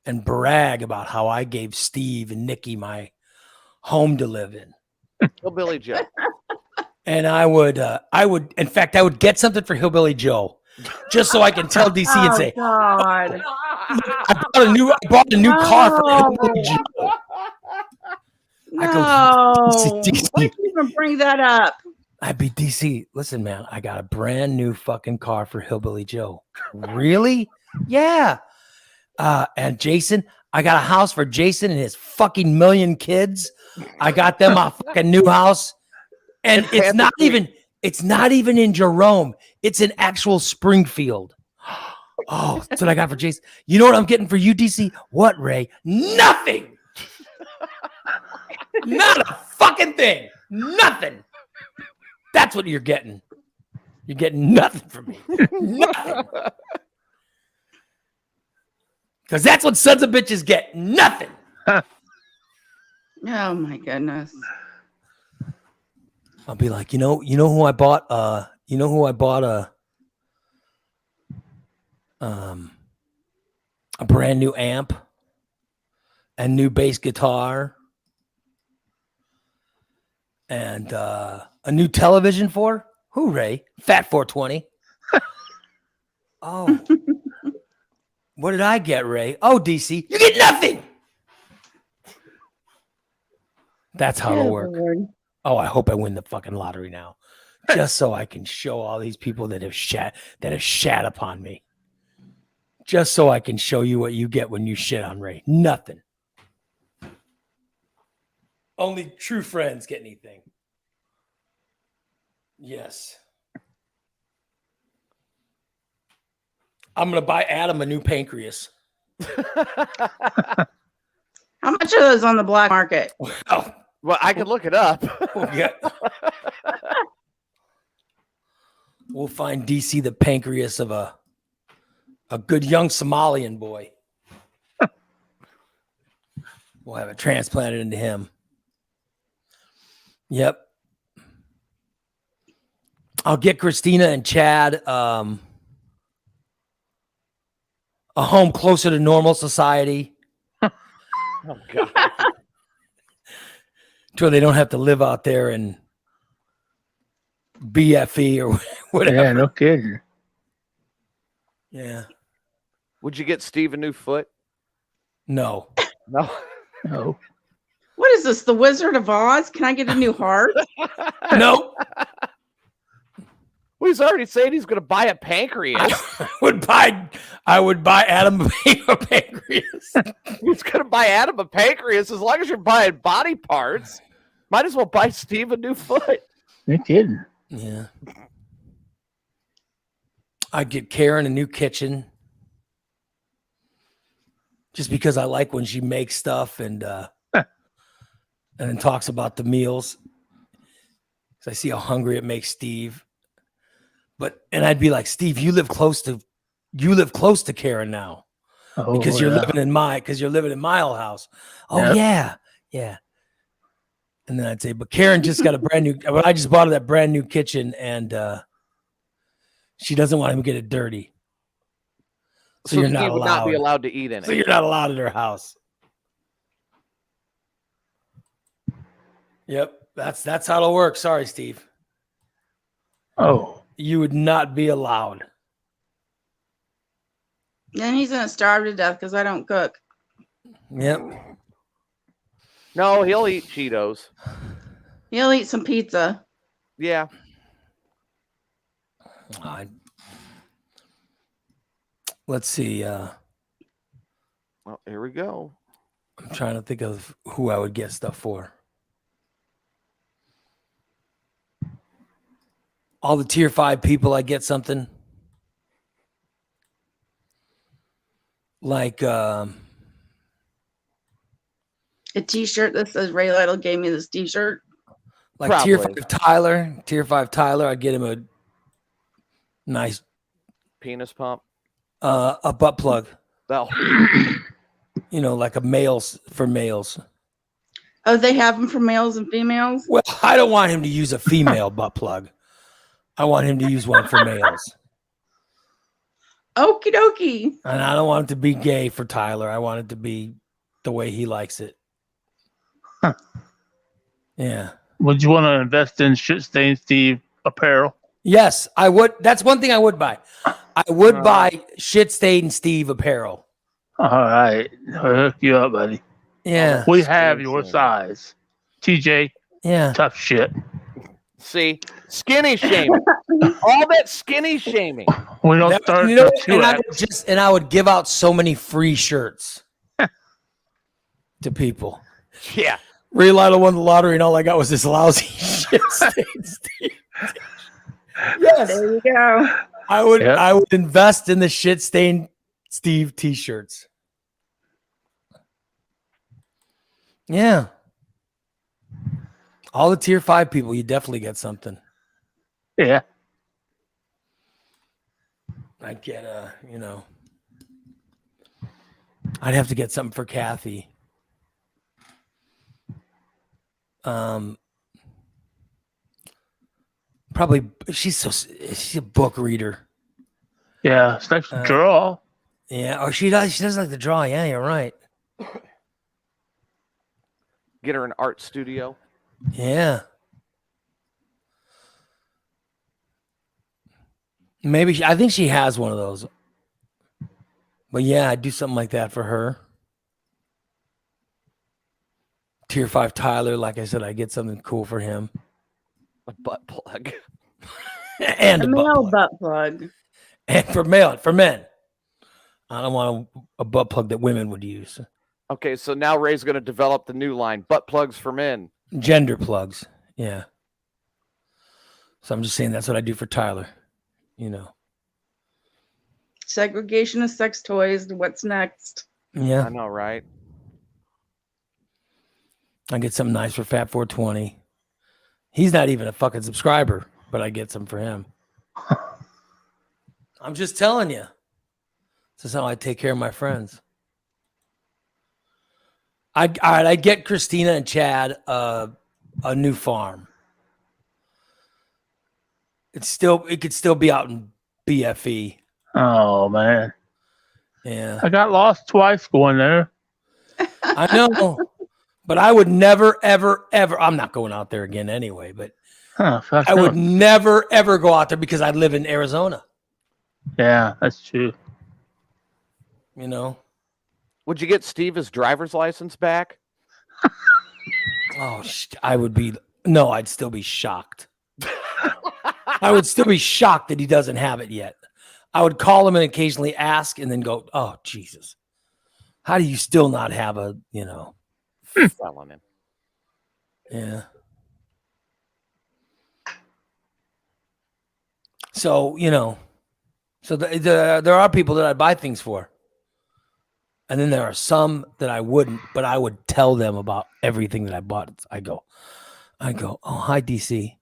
and brag about how I gave Steve and Nikki my home to live in. Hillbilly Joe. And I would in fact I would get something for Hillbilly Joe just so I can tell DC and say, God. I bought a new car for Hillbilly Joe. No. DC. Why did you even bring that up? I'd be DC. Listen, man, I got a brand new fucking car for Hillbilly Joe. Really? Yeah. And Jason, I got a house for Jason and his fucking million kids. I got them a fucking new house. And it's not even in Jerome. It's in actual Springfield. Oh, that's what I got for Jason. You know what I'm getting for you, DC? What, Ray? Nothing. Not a fucking thing. Nothing. That's what you're getting. You're getting nothing from me. Nothing. Because that's what sons of bitches get. Nothing. Oh my goodness. I'll be like, you know who I bought a brand new amp and new bass guitar and a new television for? Who, Ray? Fat 420. Oh. What did I get, Ray? Oh, DC, you get nothing. That's how it'll work. Lord. Oh, I hope I win the fucking lottery now, just so I can show all these people that have shat upon me. Just so I can show you what you get when you shit on Ray. Nothing. Only true friends get anything. Yes. I'm gonna buy Adam a new pancreas. How much are those on the black market? Oh, Well, I can look it up. We'll find DC the pancreas of a good young Somalian boy. We'll have it transplanted into him. Yep. I'll get Christina and Chad a home closer to normal society. Oh God. So they don't have to live out there in BFE or whatever. Yeah, no kidding. Yeah. Would you get Steve a new foot? No. No. No. What is this? The Wizard of Oz? Can I get a new heart? Nope. Well, he's already saying he's going to buy a pancreas. I would buy Adam a pancreas. He's going to buy Adam a pancreas as long as you're buying body parts. Might as well buy Steve a new foot. No kidding. Yeah. I'd get Karen a new kitchen. Just because I like when she makes stuff and then talks about the meals. Because I see how hungry it makes Steve. And I'd be like, Steve, you live close to Karen now. Oh, Because you're living in my old house. Oh yeah. And then I'd say, but Karen just got a brand new. Well, I just bought her that brand new kitchen, and she doesn't want him to get it dirty. So you're not Steve would not be allowed. allowed to eat in it. So you're not allowed at her house. Yep, that's how it'll work. Sorry, Steve. Oh, You would not be allowed. Then he's gonna starve to death because I don't cook. Yep. No, he'll eat Cheetos. He'll eat some pizza. Yeah. Let's see. Well, here we go. I'm trying to think of who I would get stuff for. All the tier 5 people, I get something. Like A T-shirt that says Ray Lytle gave me this T-shirt. like tier Probably. 5 Tyler, I'd get him a nice Penis pump. a butt plug. Oh, Like a males for males. Oh, they have them for males and females. Well, I don't want him to use a female butt plug. I want him to use one for males. Okie dokie. And I don't want it to be gay for Tyler. I want it to be the way he likes it. Huh. Yeah. would you want to invest in Shit Stain Steve apparel? Yes, I would. That's one thing I would buy. I would buy Shit Stain Steve apparel. All right, I'll hook you up, buddy. Yeah. We have your size. TJ, Yeah. tough shit. see, skinny shaming. All that skinny shaming. We don't That- start you know, until and I would give out so many free shirts to people. Yeah. Ray Lytle won the lottery, and all I got was this lousy Shit Stain Steve. Yes, There you go. I would. Yep. I would invest in the Shit Stain Steve T-shirts. Yeah, all the tier 5 people, you definitely get something. Yeah. I'd get I'd have to get something for Kathy. Probably she's a book reader. Yeah. It's next to draw. Yeah, or she does like to draw. Yeah, you're right. Get her an art studio. Yeah. Maybe I think she has one of those. But yeah, I'd do something like that for her. Tier 5 Tyler, like I said, I get something cool for him. A butt plug. And A a butt male plug. butt plug. And for men. I don't want a butt plug that women would use. Okay, so now Ray's going to develop the new line, butt plugs for men. Gender plugs. Yeah. So I'm just saying that's what I do for Tyler. Segregation of sex toys. What's next? Yeah. I know, right? I get something nice for Fat 420. He's not even a fucking subscriber, but I get some for him. I'm just telling you. This is how I take care of my friends. I'd get Christina and Chad a new farm. It could still be out in BFE. Oh man, Yeah, I got lost twice going there. I know, but I would never, ever, ever. I'm not going out there again anyway. But I would never, ever go out there because I live in Arizona. Yeah, that's true. You know. Would you get Steve his driver's license back? Oh, I would be. No, I'd still be shocked. I would still be shocked that he doesn't have it yet. I would call him and occasionally ask and then go, oh, Jesus. How do you still not have a, Felon. Yeah. So, there are people that I buy things for. And then there are some that I wouldn't, but I would tell them about everything that I bought. I go, oh, hi, DC.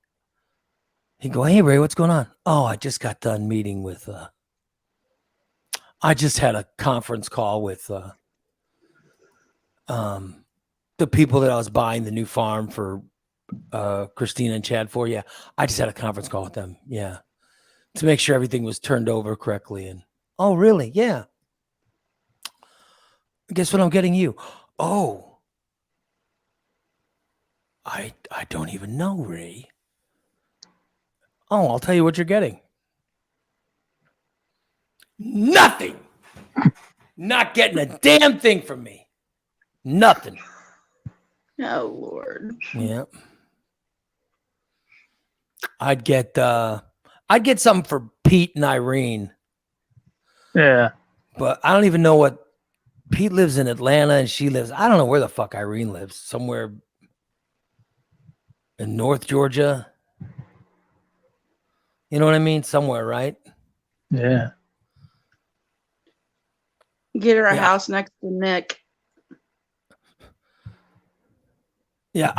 He'd go, hey, Ray, what's going on? Oh, I just got done meeting with, I just had a conference call with the people that I was buying the new farm for Christina and Chad for. Yeah, I just had a conference call with them. Yeah, to make sure everything was turned over correctly. And oh, really? Yeah. Guess what I'm getting you? Oh, I don't even know, Ray. Oh, I'll tell you what you're getting. Nothing. Not getting a damn thing from me. Nothing. Oh, Lord. Yeah. I'd get something for Pete and Irene. Yeah. But I don't even know what Pete lives in Atlanta and she lives. I don't know where the fuck Irene lives. Somewhere in North Georgia. You know what I mean? Somewhere, right? Yeah. Get her a house next to Nick. Yeah.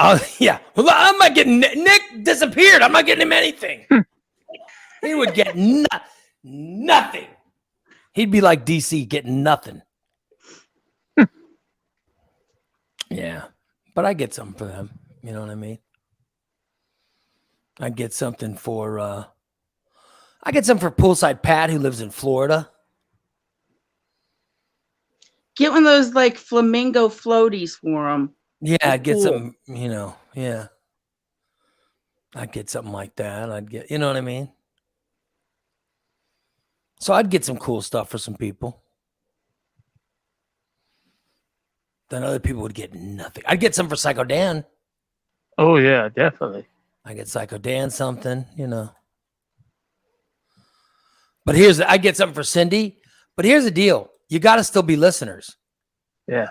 Well, I'm not getting Nick disappeared. I'm not getting him anything. He would get nothing. He'd be like DC, getting nothing. Yeah. But I get something for them. You know what I mean? I get something for Poolside Pat, who lives in Florida. Get one of those like flamingo floaties for him. Yeah, I'd get some, yeah. I'd get something like that. I'd get, you know what I mean? So I'd get some cool stuff for some people. Then other people would get nothing. I'd get some for Psycho Dan. Oh, yeah, definitely. I get Psycho Dan something, But I get something for Cindy. But here's the deal. You got to still be listeners. Yeah.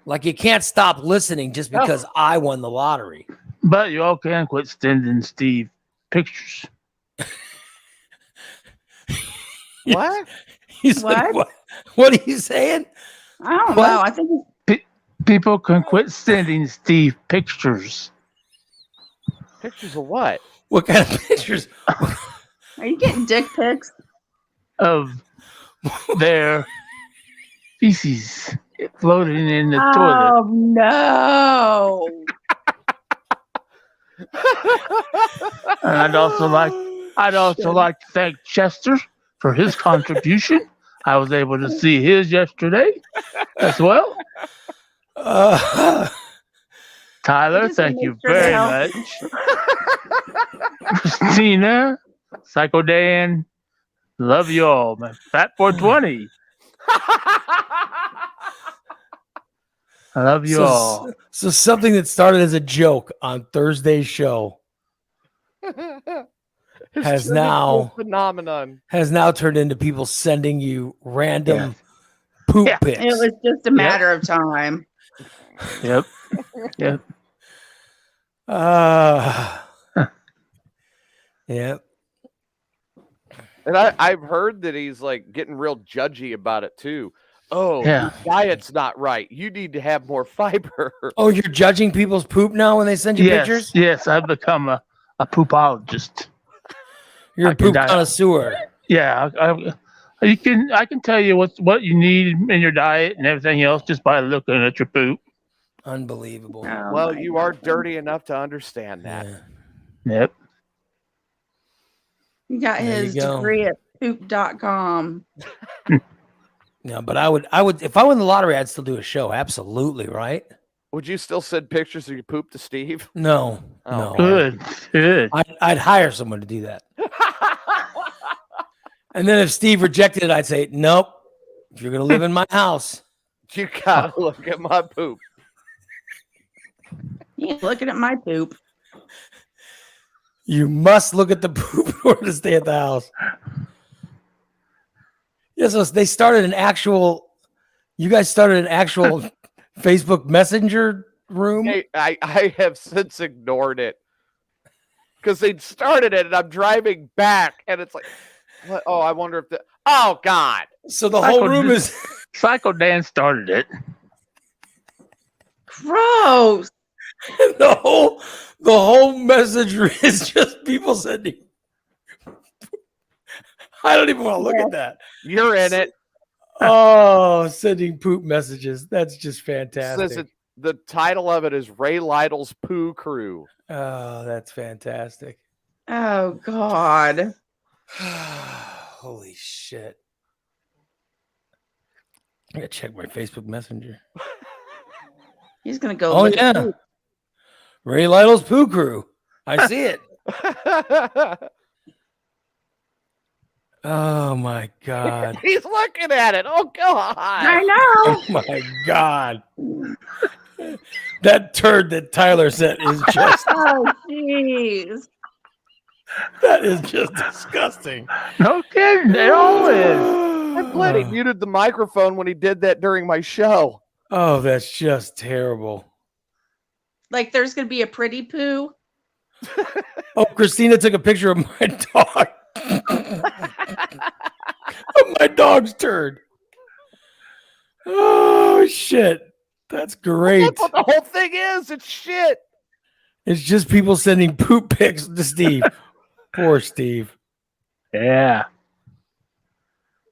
Like you can't stop listening just because I won the lottery. But you all can quit sending Steve pictures. What? He's like, what are you saying? I don't know. I think people can quit sending Steve pictures. Pictures of what? What kind of pictures? Are you getting dick pics? Of their feces floating in the toilet. Oh no! And I'd also like to thank Chester for his contribution. I was able to see his yesterday as well. Tyler, thank you very much. Christina, Psycho Dan, love you all, man. Fat 420. I love you all. So something that started as a joke on Thursday's show has now turned into people sending you random poop pics. It was just a matter of time. Yep. Yep. Yep. And I've heard that he's like getting real judgy about it too. Oh, your diet's not right. You need to have more fiber. Oh, you're judging people's poop now when they send you pictures? Yes, I've become a poopologist. You're a poop connoisseur. Yeah, I can tell you what you need in your diet and everything else just by looking at your poop. Unbelievable. Oh Well, my you are God. dirty enough to understand that. Yeah. Yep. He got There you his go. degree at poop.com. Yeah, but I would, if I won the lottery, I'd still do a show. Absolutely, right? Would you still send pictures of your poop to Steve? No, Oh, no. man. Good. I'd hire someone to do that. And then if Steve rejected it, I'd say, nope. If you're gonna live in my house, You gotta look at my poop. You ain't looking at my poop. you must look at the poop in order to stay at the house. Yeah, so they started an actual. You guys started an actual Facebook Messenger room. Hey, I have since ignored it because they started it, and I'm driving back, and it's like, what? Oh, I wonder if oh God, So the whole Michael room just- is Psycho Dan started it. Gross. the whole message is just people sending. I don't even want to look at that. you're in it. Oh, sending poop messages. That's just Says fantastic. the title of it is Ray Lytle's Poo Crew. Oh, that's fantastic. Oh God. Holy shit. I gotta check my Facebook Messenger. He's gonna go. Oh, look at yeah. poop. Ray Lytle's Poo Crew. I see it. Oh my God. He's looking at it. Oh God. I know. Oh my God. That turd that Tyler sent is just Oh jeez. that is just disgusting. No kidding. It all is. I'm glad he muted the microphone when he did that during my show. Oh, that's just terrible. Like there's gonna be a pretty poo. Oh, Christina took a picture of my dog. Of my dog's turd. Oh shit. That's great. That's what the whole thing is. It's shit. It's just people sending poop pics to Steve. Poor Steve. Yeah.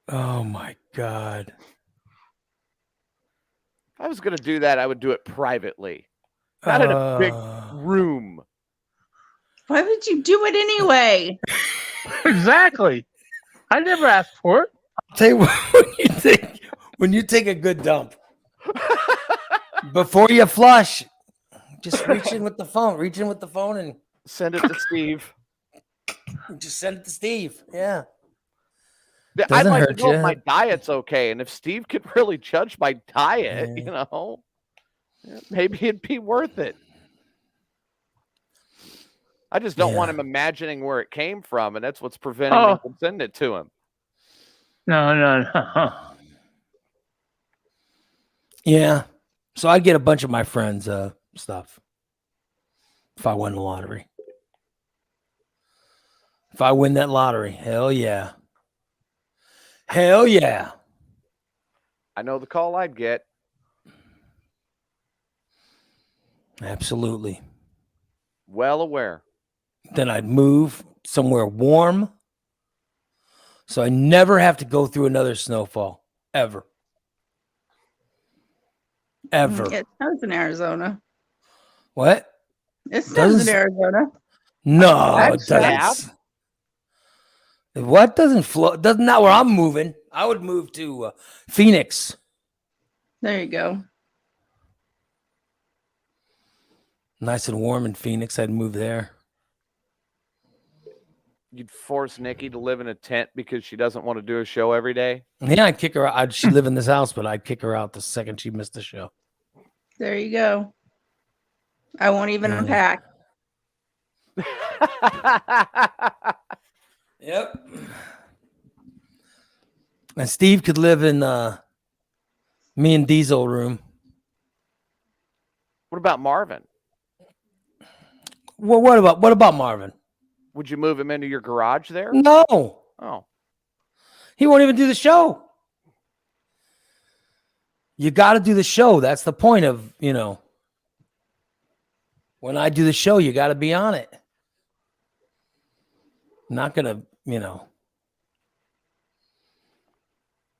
Oh my God. If I was going to do that, I would do it privately, not in a big room. Why would you do it anyway? Exactly. I never asked for it. Tell you what, when you take a good dump, before you flush, just reach in with the phone and Send it to Steve. just send it to Steve. Yeah. I'd Doesn't like to hurt know if ya. my diet's okay, and if Steve could really judge my diet, Yeah. you know, maybe it'd be worth it. I just don't want Yeah. him imagining where it came from, and that's what's preventing me from sending it to him. No. Yeah. So I'd get a bunch of my friends' stuff if I won the lottery. If I win that lottery, hell yeah. Hell yeah. I know the call I'd get. Absolutely. Well aware. Then I'd move somewhere warm so I never have to go through another snowfall ever. Ever. It snows in Arizona. What? It snows Doesn't- in Arizona. No, it That's doesn't. What doesn't flow? Doesn't not where I'm moving. I would move to Phoenix. There you go. Nice and warm in Phoenix. I'd move there. You'd force Nikki to live in a tent because she doesn't want to do a show every day. Yeah, I'd kick her out. She'd live in this house, but I'd kick her out the second she missed the show. There you go. I won't even Yeah. unpack. Yep. And Steve could live in me and Diesel room. What about Marvin? Well, what about Marvin? Would you move him into your garage there? No, Oh, he won't even do the show. You got to do the show. That's the point of, when I do the show, you got to be on it. I'm not going to,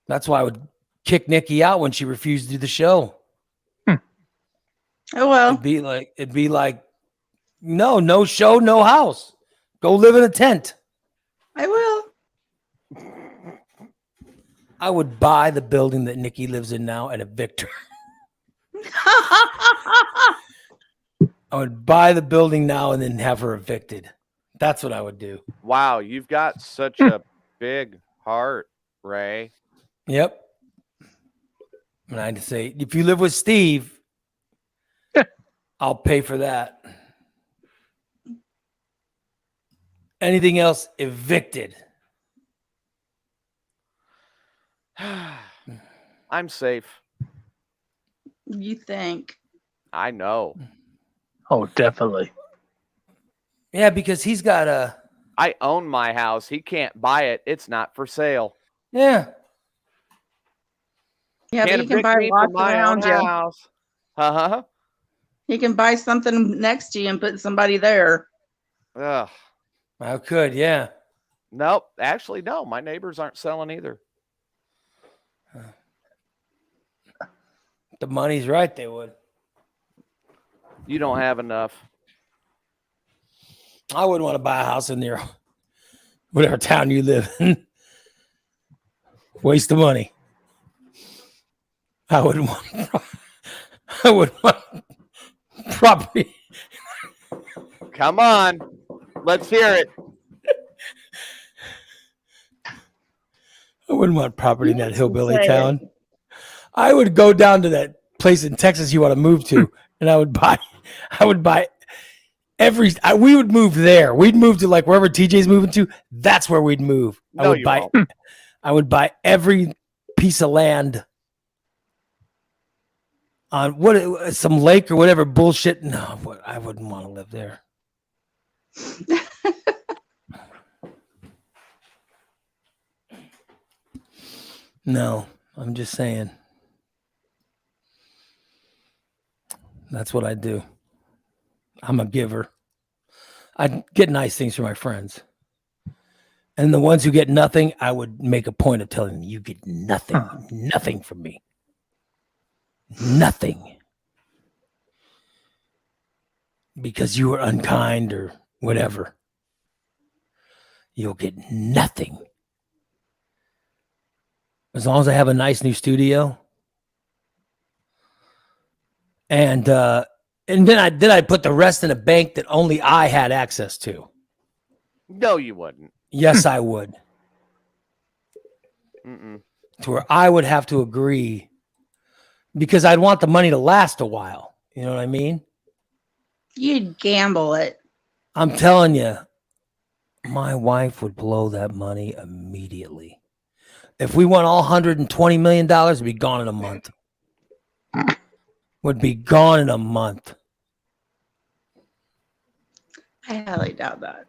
that's why I would kick Nikki out when she refused to do the show. I will. It'd be like, no show, no house. Go live in a tent. I will. I would buy the building that Nikki lives in now and evict her. I would buy the building now and then have her evicted. That's what I would do. Wow, you've got such a big heart, Ray. Yep. And I'd say, if you live with Steve, I'll pay for that. Anything else, evicted. I'm safe. You think? I know. Oh, definitely. Yeah, because he's got a. I own my house. He can't buy it. It's not for sale. Yeah. Yeah, but Can't you can evict buy me lots from my around own you. house. Uh-huh. You can buy something next to you and put somebody there. Ugh. I could, yeah. Nope. Actually, no. My neighbors aren't selling either. The money's right, they would. You don't have enough. I wouldn't want to buy a house in there, whatever town you live in. Waste of money. I wouldn't want property. Come on. Let's hear it. I wouldn't want property in that hillbilly Say it. town. I would go down to that place in Texas you want to move to, and I would buy we would move there. We'd move to like wherever TJ's moving to. That's where we'd move. No, you won't. I would buy every piece of land on some lake or whatever bullshit. No, I wouldn't want to live there. No, I'm just saying. That's what I do. I'm a giver. I get nice things for my friends. And the ones who get nothing, I would make a point of telling them, you get nothing, nothing from me. Nothing. Because you were unkind or whatever. You'll get nothing. As long as I have a nice new studio. And then I put the rest in a bank that only I had access to. No, you wouldn't. Yes, I would. Mm-mm. To where I would have to agree because I'd want the money to last a while. You know what I mean? You'd gamble it. I'm telling you, my wife would blow that money immediately. If we won all $120 million, it'd be gone in a month. Would be gone in a month. I highly doubt that.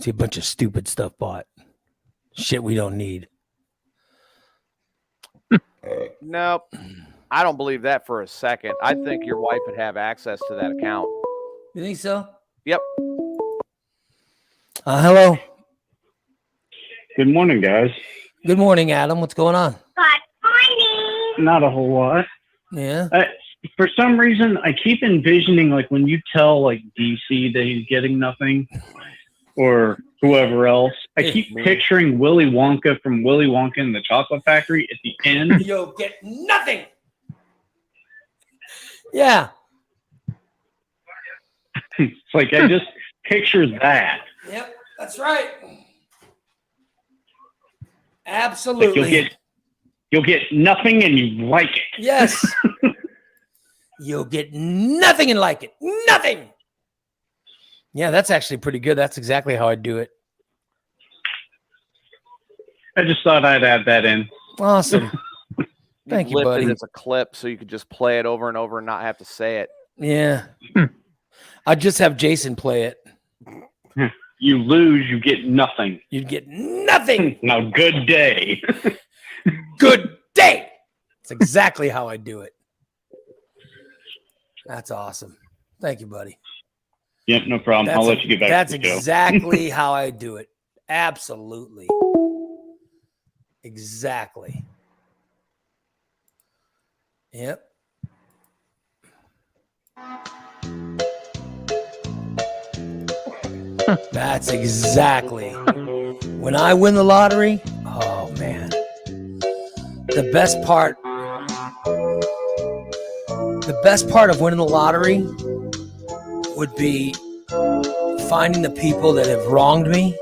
See a bunch of stupid stuff bought. Shit we don't need. Nope. I don't believe that for a second. I think your wife would have access to that account. You think so? Yep. Hello. Good morning, guys. Good morning, Adam. What's going on? Not a whole lot. Yeah. For some reason, I keep envisioning like when you tell like DC that he's getting nothing, or whoever else. I keep picturing Willy Wonka from Willy Wonka and the Chocolate Factory at the end. You'll get nothing. Yeah. It's like I just picture that. Yep. That's right. Like Absolutely. you'll get nothing and you like it. Yes. You'll get nothing and like it. Nothing. Yeah, that's actually pretty good. That's exactly how I'd do it. I just thought I'd add that in. Awesome. Thank you, Lift buddy. it as a clip so you could just play it over and over and not have to say it. Yeah. I'd just have Jason play it. You lose, you get nothing. You'd get nothing. Now, good day. Good day. That's exactly how I do it. That's awesome. Thank you, buddy. Yep, no problem. I'll let you get back That's to the show. exactly how I do it. Absolutely. Exactly. Yep. That's exactly. When I win the lottery, oh man. The best part of winning the lottery would be finding the people that have wronged me.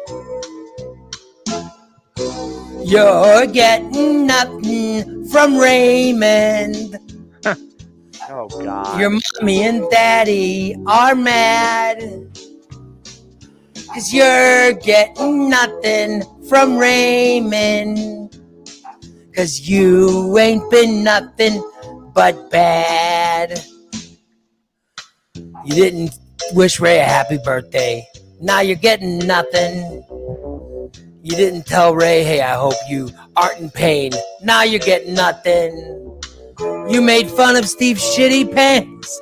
You're getting nothing from Raymond. Oh God. Your mommy and daddy are mad. 'Cause you're getting nothing from Raymond. 'Cause you ain't been nothing but bad. You didn't wish Ray a happy birthday. Now you're getting nothing. You didn't tell Ray, hey, I hope you aren't in pain. Now you're getting nothing. You made fun of Steve's shitty pants.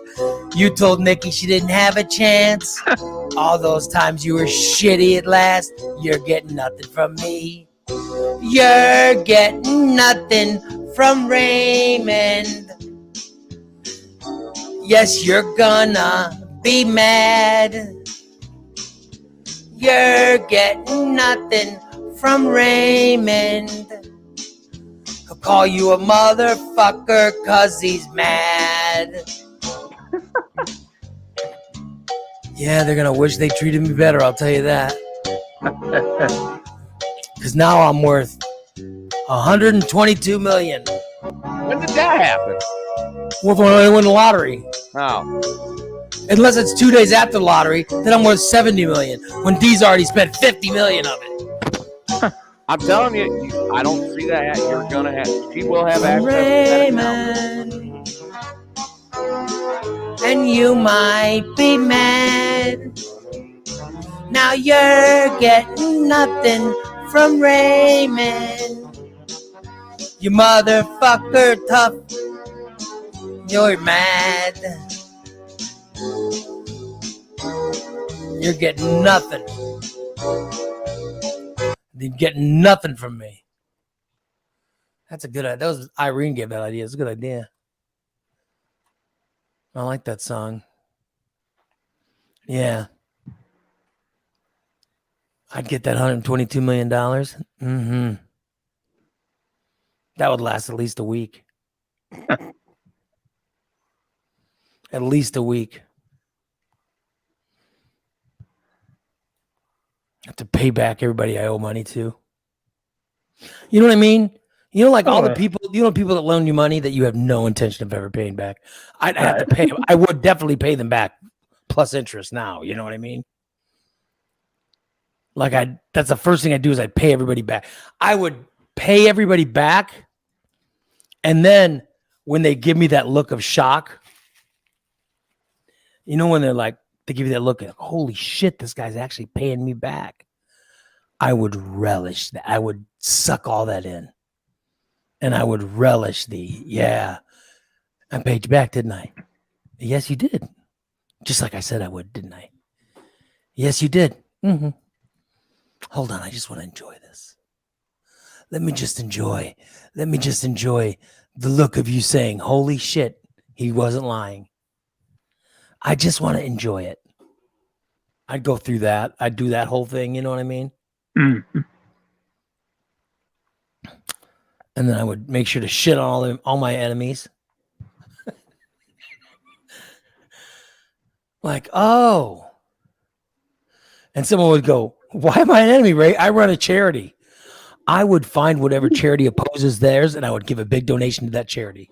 You told Nikki she didn't have a chance. All those times you were shitty at last. You're getting nothing from me. You're getting nothing from Raymond. Yes, you're gonna be mad. You're getting nothing from Raymond. He'll call you a motherfucker 'cause he's mad. Yeah, they're gonna wish they treated me better, I'll tell you that. Because now I'm worth $122 million. When did that happen? Well, when I win the lottery. Oh. Unless it's 2 days after the lottery, then I'm worth $70 million. When Dee's already spent $50 million of it. I'm telling you, I don't see that. You're gonna have. She will have access to that amount. Raymond, and you might be mad. Now you're getting nothing from Raymond. You motherfucker tough. You're mad. You're getting nothing. You're getting nothing from me. That's a good idea. That was Irene gave that idea. It's a good idea. I like that song. Yeah. I'd get that $122 million. Mm-hmm. That would last at least a week. At least a week. I have to pay back everybody I owe money to. You know what I mean? You know, like all the people, you know, people that loan you money that you have no intention of ever paying back. I'd have to pay. I would definitely pay them back plus interest now. You know what I mean? Like that's the first thing I'd do is I'd pay everybody back. I would pay everybody back. And then when they give me that look of shock, you know, when they're like, they give you that look of, holy shit, this guy's actually paying me back. I would relish that. I would suck all that in. And I would relish I paid you back, didn't I? Yes, you did. Just like I said I would, didn't I? Yes, you did. Mm-hmm. Hold on, I just want to enjoy this. Let me just enjoy the look of you saying, holy shit, he wasn't lying. I just want to enjoy it. I'd go through that. I'd do that whole thing. You know what I mean? Mm-hmm. And then I would make sure to shit on all my enemies. Like, oh. And someone would go, why am I an enemy, Ray? I run a charity. I would find whatever charity opposes theirs, and I would give a big donation to that charity.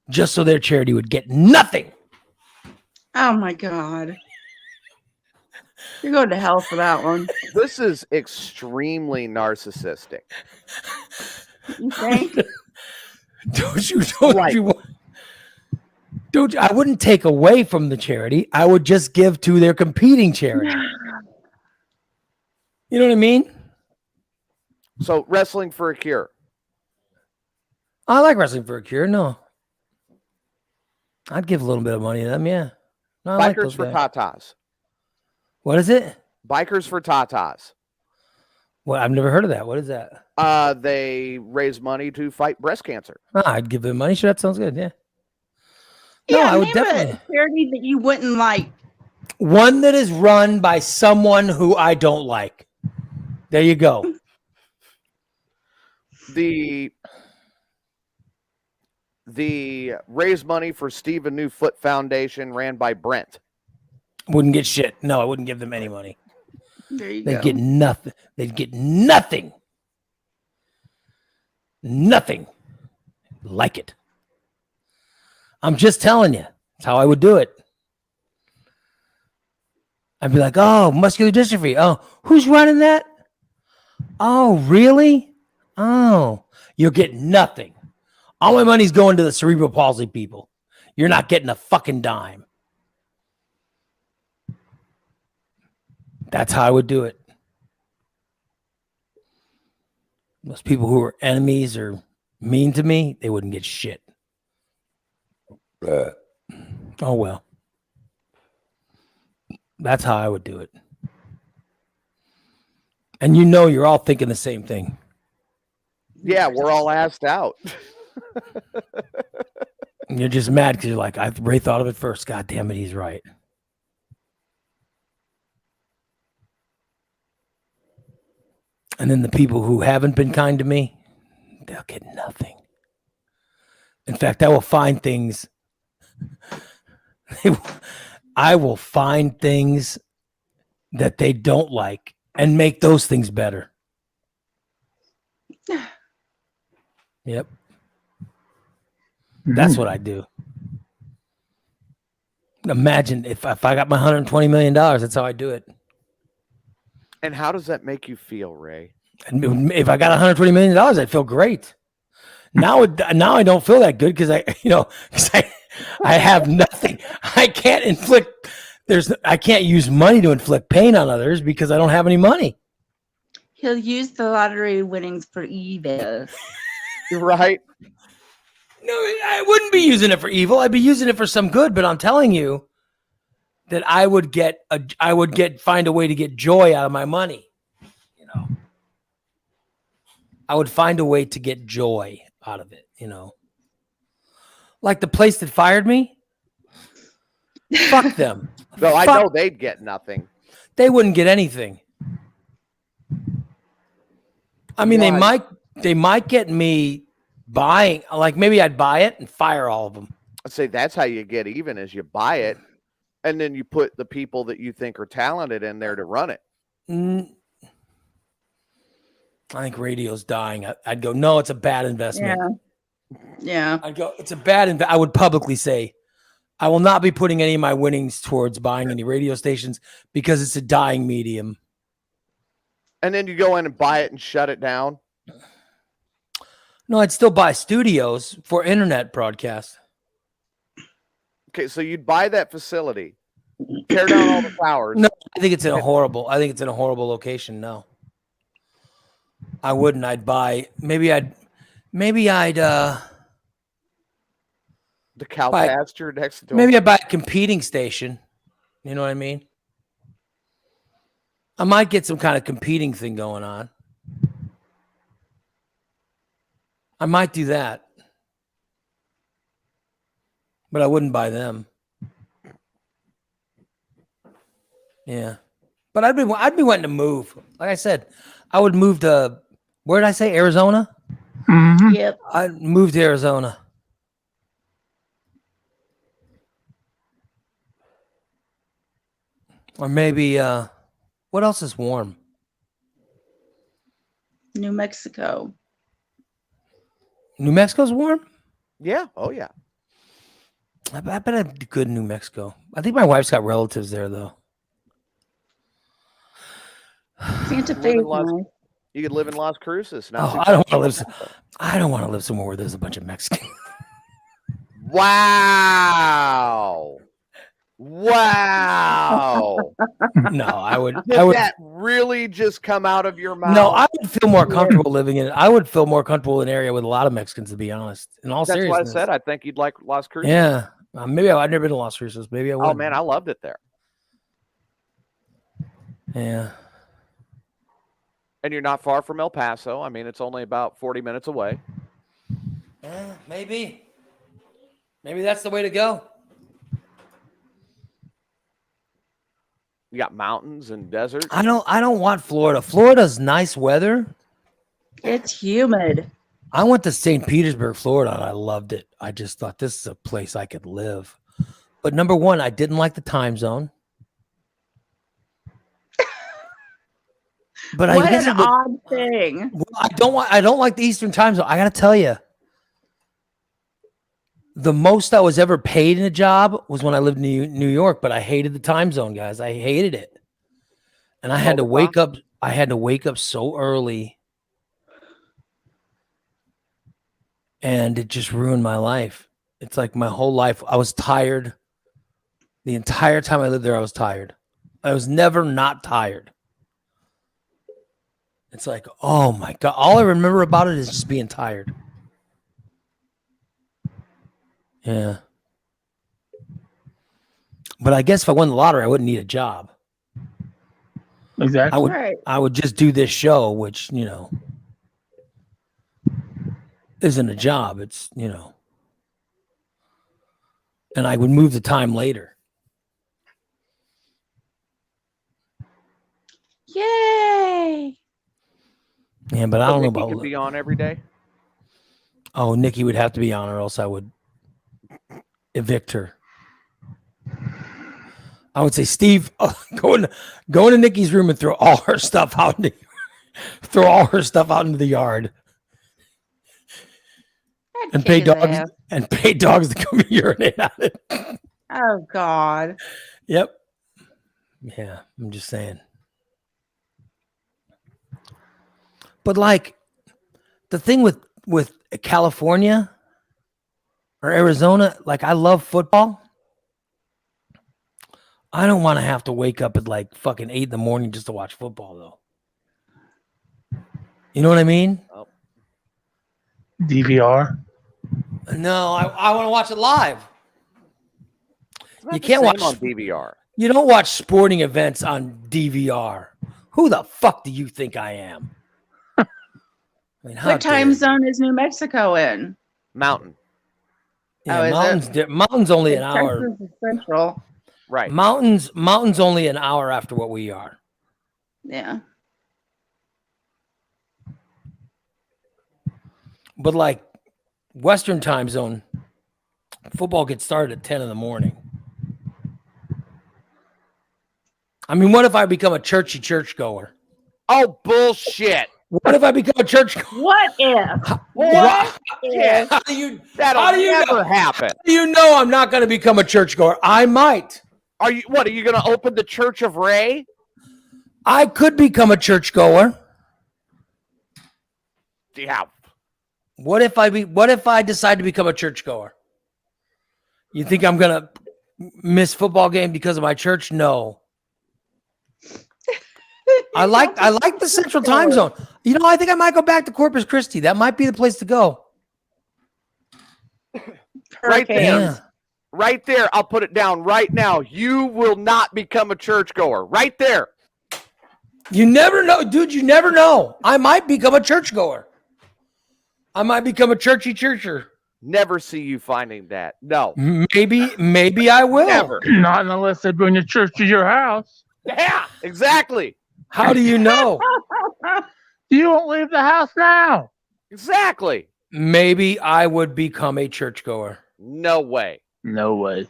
Just so their charity would get nothing. Oh my God. You're going to hell for that one. This is extremely narcissistic. You think? I wouldn't take away from the charity. I would just give to their competing charity. You know what I mean? So Wrestling for a Cure. I like Wrestling for a Cure. No. I'd give a little bit of money to them, yeah. No, I like Bikers those for guys. Tatas. What is it? Bikers for Tatas. Well, I've never heard of that. What is that? They raise money to fight breast cancer. I'd give them money. Sure, that sounds good. Yeah. Yeah, No, I would name definitely. a charity that you wouldn't like. One that is run by someone who I don't like. There you go. The raise money for Stephen New Foot Foundation ran by Brent. Wouldn't get shit. No, I wouldn't give them any money. There you They'd go. get nothing. They'd get nothing. Nothing like it. I'm just telling you. That's how I would do it. I'd be like, oh, muscular dystrophy. Oh, who's running that? Oh, really? Oh, you'll get nothing. All my money's going to the cerebral palsy people. You're not getting a fucking dime. That's how I would do it. Those people who are enemies or mean to me, they wouldn't get shit. Oh, well. That's how I would do it. And you know you're all thinking the same thing. Yeah, we're all asked out. And you're just mad because you're like, Ray thought of it first. God damn it, he's right. And then the people who haven't been kind to me, they'll get nothing. In fact, I will find things. I will find things that they don't like and make those things better. Yep. That's what I do. Imagine if I got my $120 million, that's how I do it. And how does that make you feel, Ray? And if I got $120 million, I'd feel great. Now I don't feel that good because I have nothing. I can't inflict. I can't use money to inflict pain on others because I don't have any money. He'll use the lottery winnings for evil. You're right. No, I wouldn't be using it for evil. I'd be using it for some good. But I'm telling you that I would find a way to get joy out of my money. You know, I would find a way to get joy out of it. You know, like the place that fired me. Fuck them. No, I know they'd get nothing. They wouldn't get anything. I mean, they might get me buying, like maybe I'd buy it and fire all of them. I'd say that's how you get even, is you buy it and then you put the people that you think are talented in there to run it. I think radio's dying. I'd go, no, it's a bad investment. Yeah. I'd go, it's a bad I would publicly say, I will not be putting any of my winnings towards buying any radio stations because it's a dying medium. And then you go in and buy it and shut it down. No, I'd still buy studios for internet broadcast. Okay, so you'd buy that facility, tear down all the towers. No, I think it's in a horrible location. No, I wouldn't. I'd buy, maybe I'd the cow pasture next door. Maybe I'd buy a competing station. You know what I mean? I might get some kind of competing thing going on. I might do that. But I wouldn't buy them. Yeah. But I'd be wanting to move. Like I said, I would move to, where did I say? Arizona? Mm-hmm. Yep. I'd move to Arizona. Or maybe, what else is warm? New Mexico. New Mexico's warm? Yeah. Oh, yeah. I bet I'd be good in New Mexico. I think my wife's got relatives there, though. Santa Fe. You could live in Las Cruces. I don't want to live somewhere where there's a bunch of Mexicans. Wow. Wow. No, I would. Did I would. that really just come out of your mouth? No, I would feel more comfortable living in it. I would feel more comfortable in an area with a lot of Mexicans, to be honest. In all That's seriousness. what I said. I think you'd like Las Cruces. Yeah. Maybe I've never been to Las Cruces. Maybe I would. Oh, man, I loved it there. Yeah. And you're not far from El Paso. I mean, it's only about 40 minutes away. Yeah, maybe. Maybe that's the way to go. You got mountains and deserts. I don't want Florida. Florida's nice weather. It's humid. I went to St. Petersburg, Florida, and I loved it. I just thought this is a place I could live. But number one, I didn't like the time zone. But What guess an odd thing. I don't like the Eastern time zone. I got to tell you, the most I was ever paid in a job was when I lived in New York, but I hated the time zone, guys. I hated it. And I had to wake up. I had to wake up so early. And it just ruined my life. It's like my whole life. I was tired. The entire time I lived there, I was tired. I was never not tired. It's like, oh my God. All I remember about it is just being tired. Yeah. But I guess if I won the lottery, I wouldn't need a job. Exactly. Right. I would just do this show, which, isn't a job. It's, and I would move the time later. Yay. Yeah, but I don't know Nikki about. could be on every day. Oh, Nikki would have to be on, or else I would evict her. I would say, Steve, go into Nikki's room and throw all her stuff out into the yard. That And pay kid is dogs ass. and pay dogs to come urinate on it. Oh God. Yep. Yeah, I'm just saying. But like the thing with California or Arizona, like I love football. I don't want to have to wake up at like fucking 8 a.m. just to watch football though. You know what I mean? DVR. No, I want to watch it live. It's not You the can't same watch on DVR. You don't watch sporting events on DVR. Who the fuck do you think I am? I mean, how What time dare you. zone is New Mexico in? Mountain. Yeah, Oh, is mountains only an hour. Texas is central. Right. Mountains only an hour after what we are. Yeah. But like Western time zone, football gets started at 10 in the morning. I mean, what if I become a churchgoer? Oh, bullshit. What if I become a churchgoer? What if? What? if? How do you That'll never happen. How do you know I'm not going to become a churchgoer? I might. Are you going to open the Church of Ray? I could become a churchgoer. Yeah. What if I decide to become a churchgoer? You think I'm going to miss football game because of my church? No. I like the Central Time Zone. I think I might go back to Corpus Christi. That might be the place to go. Right there. Yeah. Right there. I'll put it down right now. You will not become a churchgoer. Right there. You never know, dude. You never know. I might become a churchgoer. I might become a churcher. Never see you finding that. No. Maybe I will. Never. Not unless they bring the church to your house. Yeah, exactly. How do you know? You won't leave the house now. Exactly. Maybe I would become a churchgoer. No way. No way.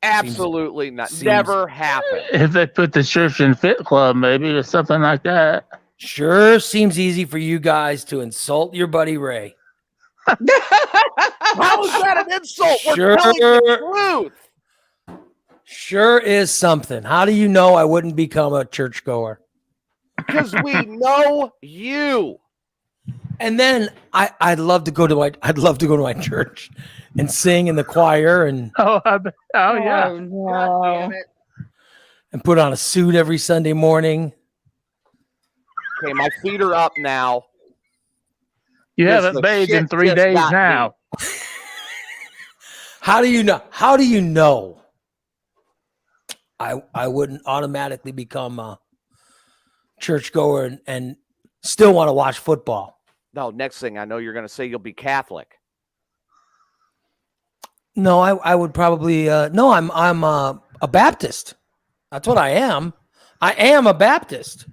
Absolutely not. Never happened. If they put the church in Fit Club, maybe, or something like that. Sure seems easy for you guys to insult your buddy Ray. How is that an insult? Sure. We're telling the truth. Sure is something. How do you know I wouldn't become a churchgoer? Because we know you. And then I'd love to go to my church and sing in the choir and Oh, yeah. Oh, no. God damn it. and put on a suit every Sunday morning. Okay, my feet are up now. You Yes, haven't the bathed in shit 3 just days got me. now. How do you know? How do you know? I wouldn't automatically become a churchgoer and still want to watch football. No, next thing I know, you're going to say you'll be Catholic. No, I would probably no. I'm a Baptist. That's what I am. I am a Baptist.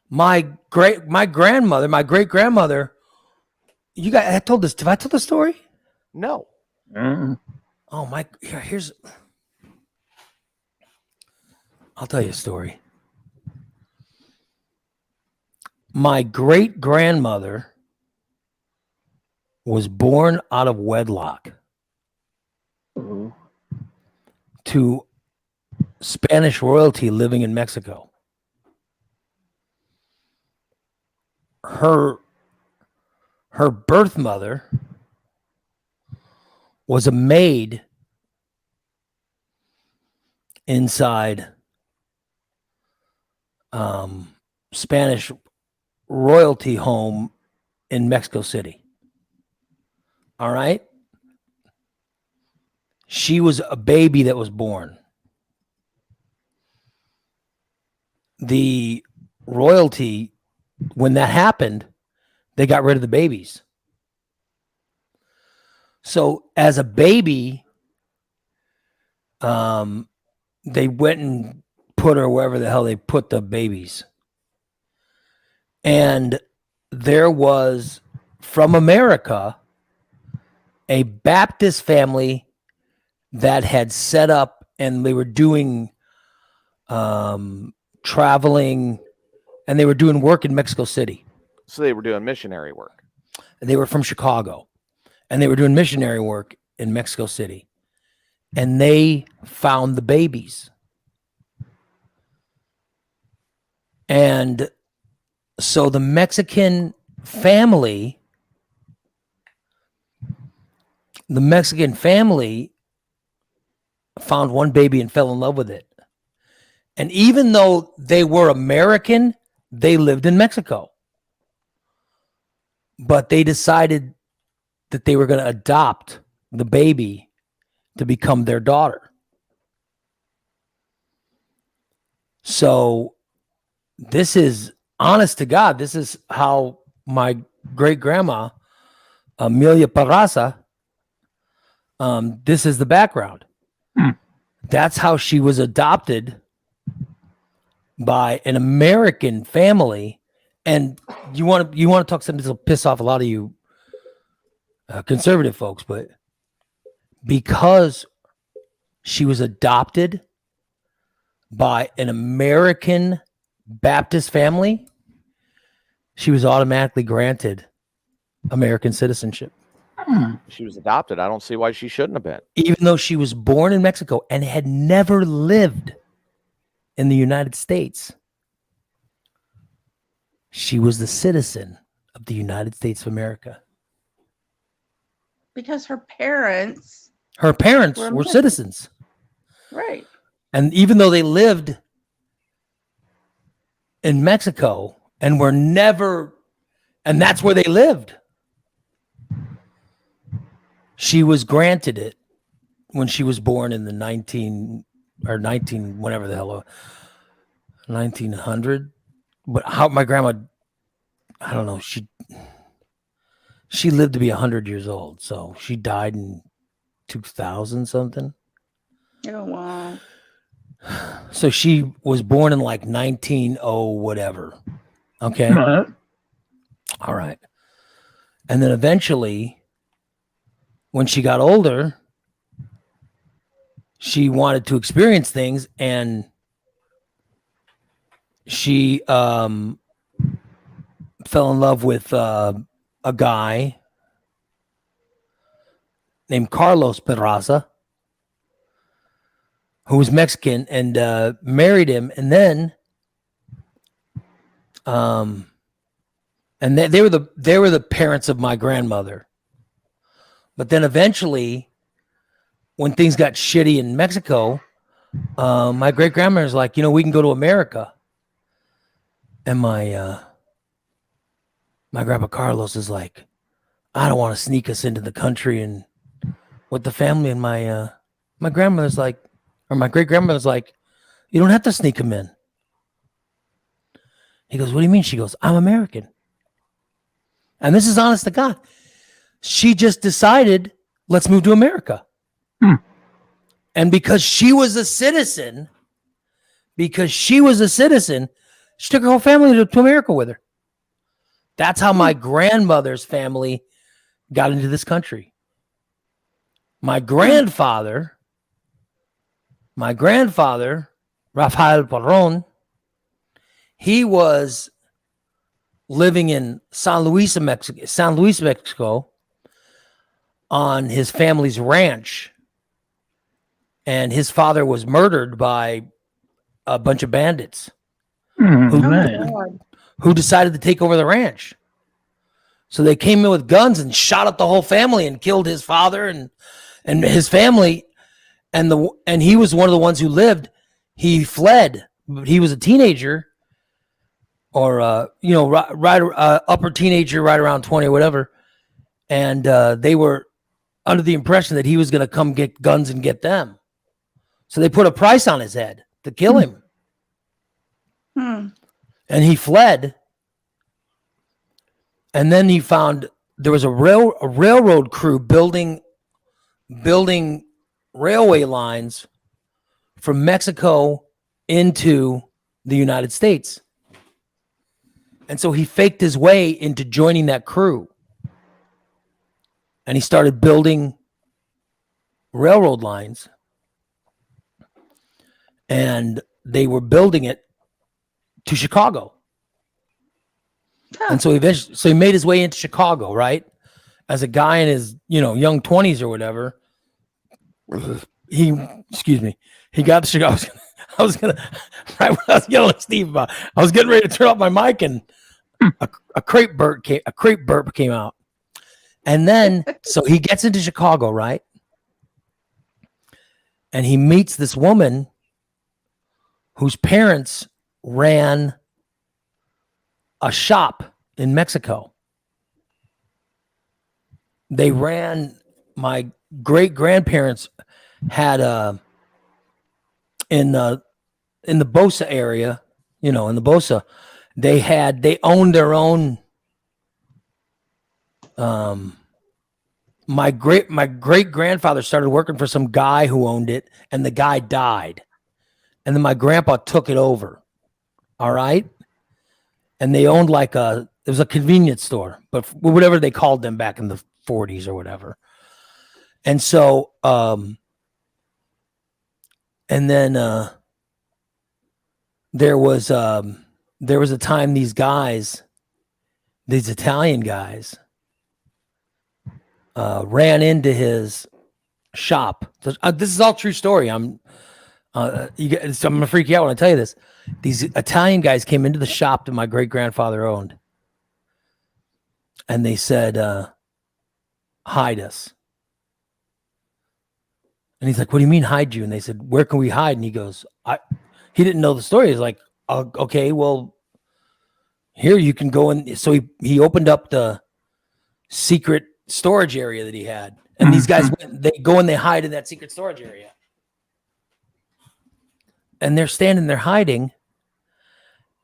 My great grandmother. You guys, I told this. Have I told the story? No. Mm. Oh my! Here's. I'll tell you a story. My great grandmother was born out of wedlock to Spanish royalty living in Mexico. Her birth mother was a maid inside Spanish royalty home in Mexico City. All right. She was a baby that was born. The royalty, when that happened, they got rid of the babies. So as a baby, they went and put her wherever the hell they put the babies. And there was, from America, a Baptist family that had set up, and they were doing traveling, and they were doing work in Mexico City. So they were doing missionary work. They were from Chicago, and they were doing missionary work in Mexico City. And they found the babies. And so the Mexican family found one baby and fell in love with it. And even though they were American, they lived in Mexico. But they decided that they were going to adopt the baby to become their daughter. So this is, honest to God, this is how my great grandma, Amelia Parraza, this is the background. That's how she was adopted by an American family. And you want to talk something that'll piss off a lot of you conservative folks, but because she was adopted by an American Baptist family, she was automatically granted American citizenship. She was adopted. I don't see why she shouldn't have been. Even though she was born in Mexico and had never lived in the United States, she was the citizen of the United States of America. Because her parents. Were citizens. Right. And even though they lived in Mexico and were never, and that's where they lived, she was granted it when she was born in the 19, whatever the hell, 1900. But how my grandma, I don't know, she lived to be 100 years old. So she died in 2000 something. Oh, wow. So she was born in like 1900 whatever. Okay. All right. And then eventually, when she got older, she wanted to experience things, and she fell in love with a guy named Carlos Peraza, who was Mexican, and married him. And then, they were the parents of my grandmother. But then eventually, when things got shitty in Mexico, my great grandmother was like, we can go to America. And my grandpa Carlos is like, I don't want to sneak us into the country and with the family. And my grandmother's like, or my great grandmother's like, you don't have to sneak him in. He goes, what do you mean? She goes, I'm American. And this is honest to God. She just decided, let's move to America. And because she was a citizen, she took her whole family to America with her. That's how my grandmother's family got into this country. My grandfather, Rafael Perón, he was living in San Luis, Mexico, on his family's ranch. And his father was murdered by a bunch of bandits who decided to take over the ranch. So they came in with guns and shot up the whole family and killed his father and his family. And he was one of the ones who lived. He fled. He was a teenager, or upper teenager, right around 20 or whatever. And they were under the impression that he was going to come get guns and get them. So they put a price on his head to kill him. And he fled. And then he found there was a railroad crew building railway lines from Mexico into the United States. And so he faked his way into joining that crew. And he started building railroad lines. And they were building it to Chicago. And so he made his way into Chicago, right? As a guy in his, young 20s or whatever. He got to Chicago. I was getting on Steve about, I was getting ready to turn off my mic, and a crepe burp came out. And then, so he gets into Chicago, right? And he meets this woman whose parents ran a shop in Mexico. They ran, my great grandparents had in the Bosa area, in the Bosa, they owned their own. My great grandfather started working for some guy who owned it, and the guy died. And then my grandpa took it over. All right. And they owned it was a convenience store, but whatever they called them back in the 40s or whatever. And so, and then there was a time these Italian guys, ran into his shop. This is all true story. I'm gonna freak you out when I tell you this. These Italian guys came into the shop that my great grandfather owned, and they said, "Hide us." And he's like, "What do you mean hide you?" And they said, "Where can we hide?" And he goes, he didn't know the story. He's like, "Okay, well, here you can go in." So he opened up the secret storage area that he had, and these guys they go and they hide in that secret storage area. And they're standing there hiding,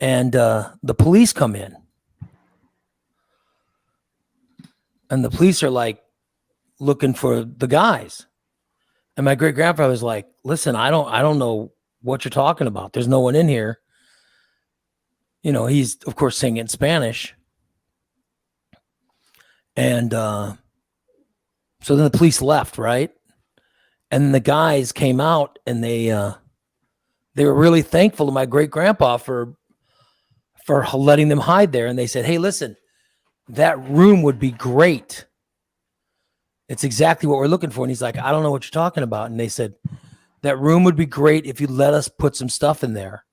and the police come in. And the police are like looking for the guys. And my great grandfather's like, "Listen, I don't know what you're talking about. There's no one in here." He's of course saying it in Spanish. And so then the police left, right? And then the guys came out, and they were really thankful to my great grandpa for letting them hide there. And they said, "Hey, listen, that room would be great. It's exactly what we're looking for." And he's like, "I don't know what you're talking about." And they said, "That room would be great if you let us put some stuff in there.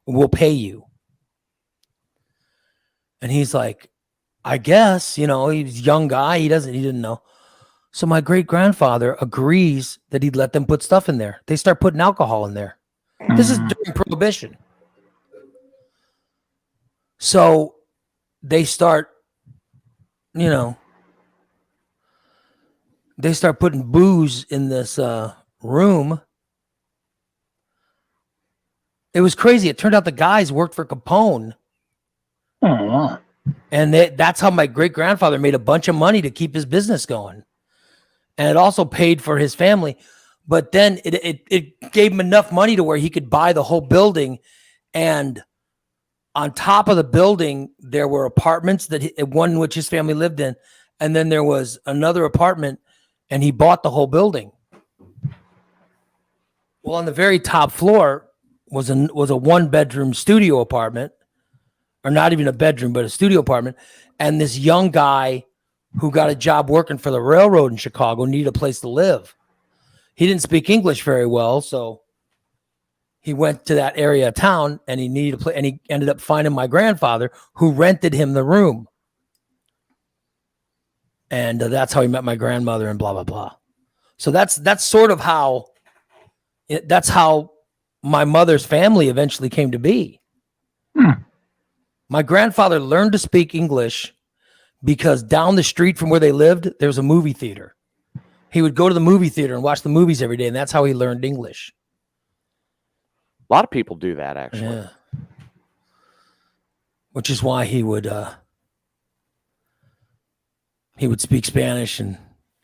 We'll pay you." And he's like, "I guess," he's a young guy. He didn't know. So my great grandfather agrees that he'd let them put stuff in there. They start putting alcohol in there. This is during Prohibition. So they start, putting booze in this room. It was crazy. It turned out the guys worked for Capone. Oh, And that's how my great grandfather made a bunch of money to keep his business going. And it also paid for his family. But then it gave him enough money to where he could buy the whole building, and on top of the building there were apartments one which his family lived in, and then there was another apartment, and he bought the whole building. Well, on the very top floor was a 1-bedroom studio apartment, or not even a bedroom, but a studio apartment. And this young guy who got a job working for the railroad in Chicago needed a place to live. He didn't speak English very well, so he went to that area of town and he needed a place, and he ended up finding my grandfather, who rented him the room. And that's how he met my grandmother and blah, blah, blah. So that's sort of how that's how my mother's family eventually came to be. My grandfather learned to speak English because down the street from where they lived, there was a movie theater. He would go to the movie theater and watch the movies every day, and that's how he learned English. A lot of people do that, actually. Yeah. Which is why he would speak Spanish, and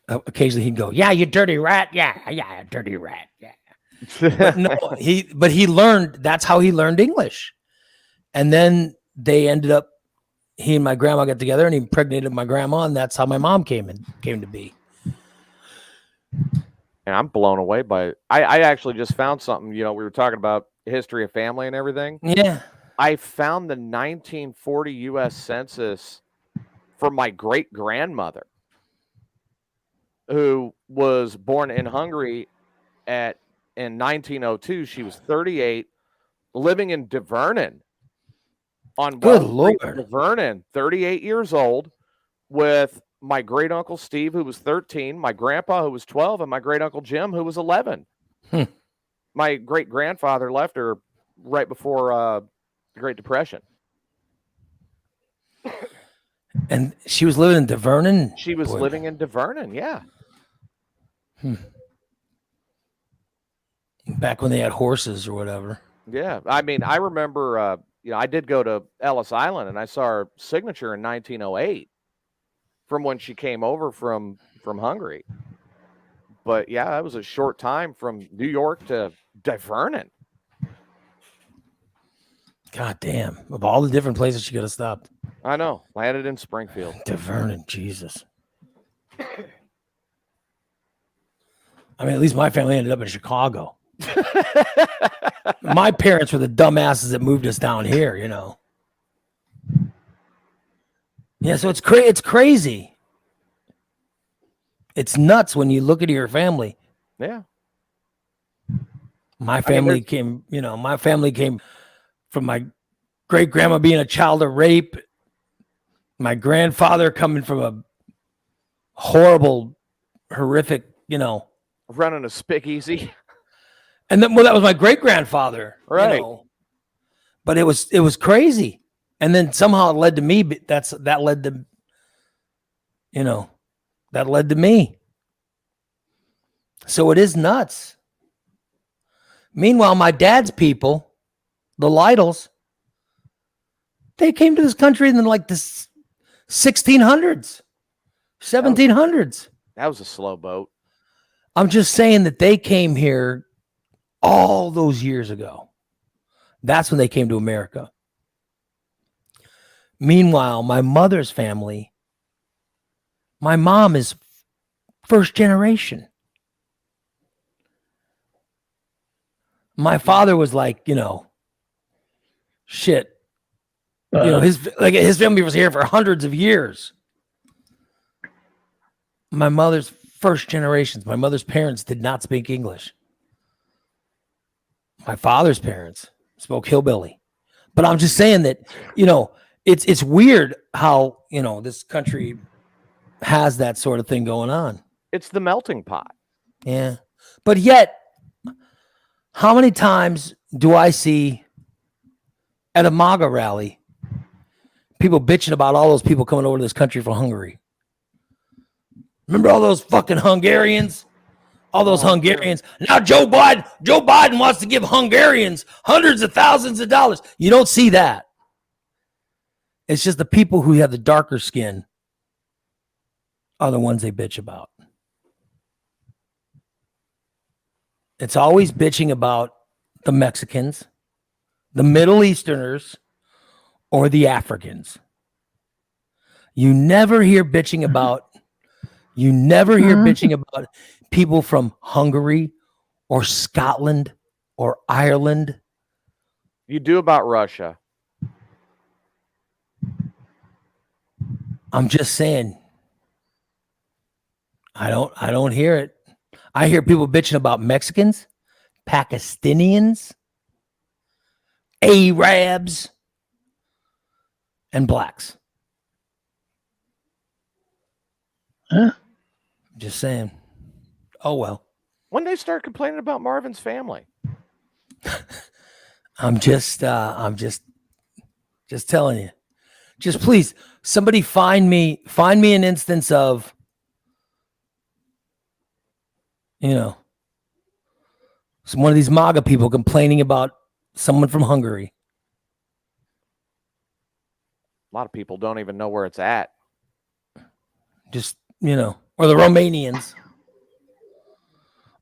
occasionally he'd go, "Yeah, you dirty rat. Yeah, dirty rat. Yeah." But no, he learned, that's how he learned English. And then he and my grandma got together and he impregnated my grandma, and that's how my mom came to be. And I'm blown away by it. I actually just found something, we were talking about history of family and everything. Yeah. I found the 1940 U.S. Census for my great grandmother, who was born in Hungary in 1902. She was 38, living in Divernon on Good Wall Street, Lord. Vernon, 38 years old, with my great uncle Steve, who was 13, my grandpa, who was 12, and my great uncle Jim, who was 11. My great grandfather left her right before the Great Depression. And she was living in Divernon? She was living in Divernon, yeah. Back when they had horses or whatever. Yeah, I mean, I remember, I did go to Ellis Island, and I saw her signature in 1908 from when she came over from Hungary. But yeah, that was a short time from New York to Divernon. God damn. Of all the different places she could have stopped. I know. Landed in Springfield. Divernon, Jesus. I mean, at least my family ended up in Chicago. My parents were the dumbasses that moved us down here, Yeah, so it's crazy. It's nuts when you look at your family. Yeah. My family came from my great grandma being a child of rape. My grandfather coming from a horrible, horrific, running a speakeasy. And then, that was my great grandfather, right? But it was crazy, and then somehow it led to me. That led to me. So it is nuts. Meanwhile, my dad's people, the Lytles, they came to this country in like the 1600s, 1700s. That was a slow boat. I'm just saying that they came here all those years ago. That's when they came to America. Meanwhile, my mother's family, my mom is first generation. My father was like, shit. His family was here for hundreds of years. My mother's first generations. My mother's parents did not speak English. My father's parents spoke hillbilly. But I'm just saying that, it's weird how, this country has that sort of thing going on. It's the melting pot. Yeah. But yet, how many times do I see at a MAGA rally people bitching about all those people coming over to this country from Hungary? Remember all those fucking Hungarians? All those Hungarians. Now Joe Biden wants to give Hungarians hundreds of thousands of dollars. You don't see that. It's just the people who have the darker skin are the ones they bitch about. It's always bitching about the Mexicans, the Middle Easterners, or the Africans. You never hear bitching about people from Hungary or Scotland or Ireland. You do about Russia. I'm just saying. I don't hear it. I hear people bitching about Mexicans, Pakistanians, Arabs, and blacks. Huh? Just saying. Oh well. When they start complaining about Marvin's family. I'm just telling you. Just please, somebody find me an instance of, one of these MAGA people complaining about someone from Hungary. A lot of people don't even know where it's at. Just, or the Romanians.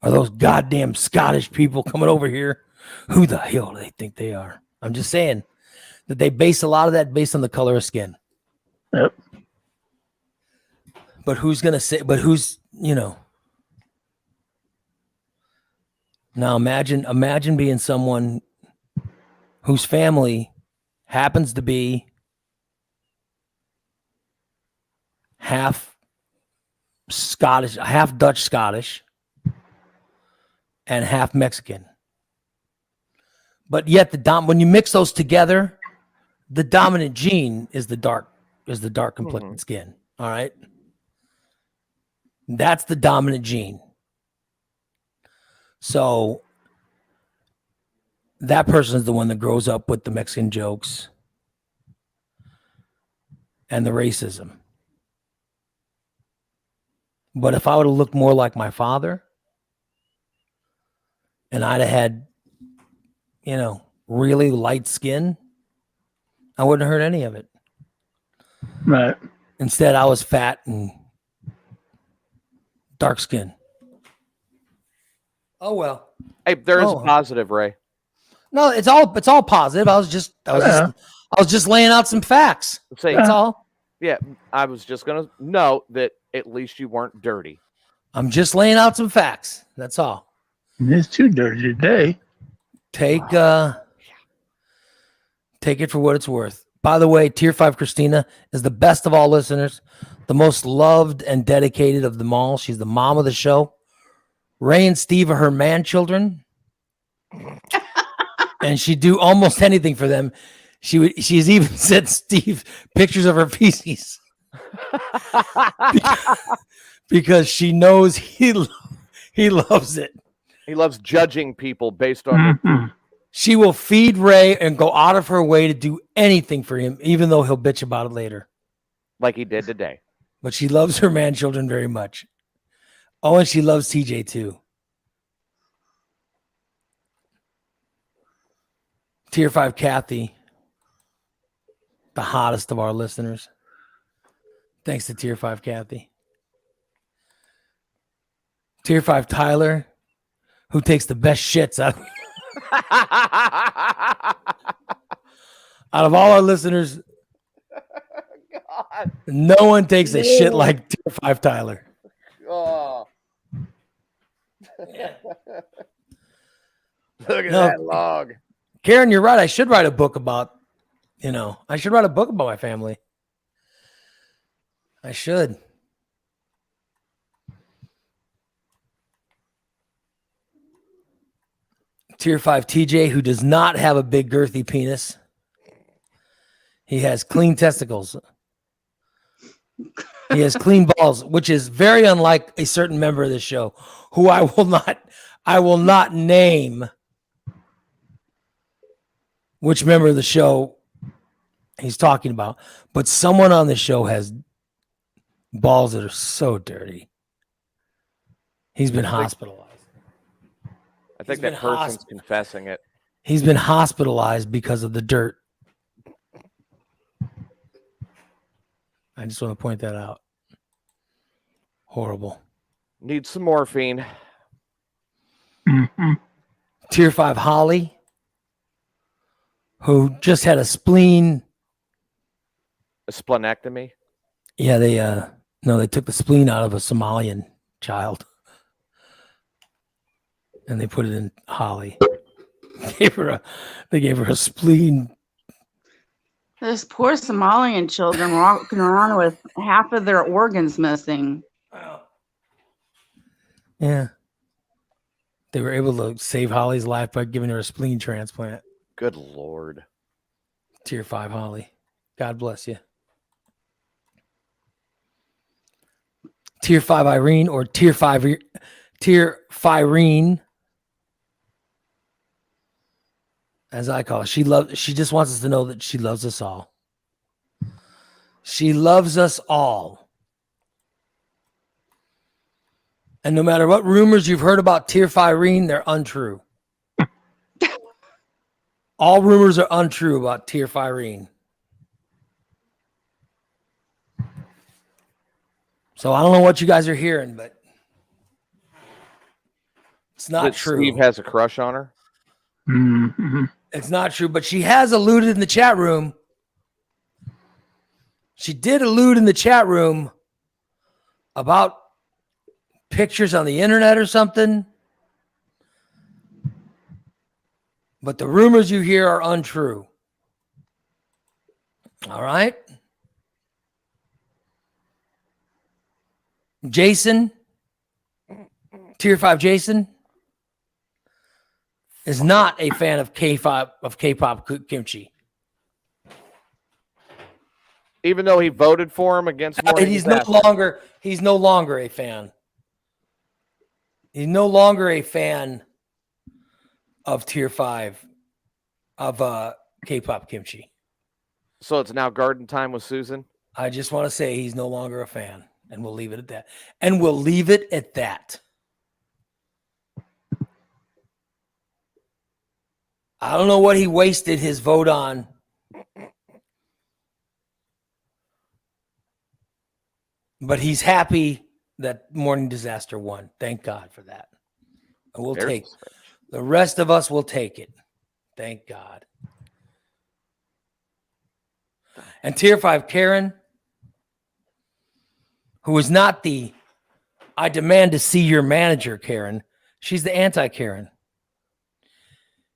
Or those goddamn Scottish people coming over here. Who the hell do they think they are? I'm just saying that they base a lot of that based on the color of skin. Yep. But who's now imagine being someone whose family happens to be half Scottish, half Dutch Scottish, and half Mexican. But yet when you mix those together, the dominant gene is the dark complected skin. All right. That's the dominant gene. So that person is the one that grows up with the Mexican jokes and the racism. But if I would have looked more like my father and I'd have had, really light skin, I wouldn't have heard any of it. Right. Instead, I was fat and dark skin. Oh well. Hey, there is a positive, Ray. No, it's all positive. I was just laying out some facts. Say, that's all. Yeah, I was just gonna note that at least you weren't dirty. I'm just laying out some facts. That's all. It's too dirty today. Take it for what it's worth. By the way, Tier 5 Christina is the best of all listeners, the most loved and dedicated of them all. She's the mom of the show. Ray and Steve are her man children. And she'd do almost anything for them. She's even sent Steve pictures of her feces. Because she knows he loves it. He loves judging people based on She will feed Ray and go out of her way to do anything for him, even though he'll bitch about it later. Like he did today. But she loves her man children very much. Oh, and she loves TJ too. Tier 5 Kathy, the hottest of our listeners. Thanks to Tier 5 Kathy. Tier 5 Tyler, who takes the best shits out of all our listeners. God. No one takes a shit like Tier 5 Tyler. Oh. Look at that log. Karen, you're right. I should write a book about, I should write a book about my family. I should. Tier 5 TJ, who does not have a big girthy penis. He has clean testicles. He has clean balls, which is very unlike a certain member of the show, who I will not name which member of the show he's talking about. But someone on the show has balls that are so dirty. He's been hospitalized. I think that person's confessing it. He's been hospitalized because of the dirt. I just want to point that out. Horrible. Need some morphine. Mhm. Tier 5 Holly, who just had a spleen. A splenectomy. Yeah, they took the spleen out of a Somalian child. And they put it in Holly. They gave her a spleen. Those poor Somalian children walking around with half of their organs missing. Yeah. They were able to save Holly's life by giving her a spleen transplant. Good Lord. Tier 5 Holly. God bless you. Tier 5 Irene or Tier 5 Irene, as I call her. She just wants us to know that she loves us all. She loves us all. And no matter what rumors you've heard about Tier 5 Irene, they're untrue. All rumors are untrue about Tier 5 Irene. So I don't know what you guys are hearing, but it's not That true. Steve has a crush on her. Mhm. It's not true, but she has alluded in the chat room. She did allude in the chat room about pictures on the internet or something. But the rumors you hear are untrue. All right. Jason, Tier 5 Jason, is not a fan of K-pop kimchi. Even though he voted for him against Morning He's Disaster. no longer a fan. He's no longer a fan of Tier 5 of K-pop kimchi. So it's now garden time with Susan. I just want to say he's no longer a fan, and we'll leave it at that. And we'll leave it at that. I don't know what he wasted his vote on. But he's happy that Morning Disaster won. Thank God for that. And we'll Very take the rest of us will take it. Thank God. And Tier 5 Karen, who is not the I demand to see your manager Karen. She's the anti-Karen.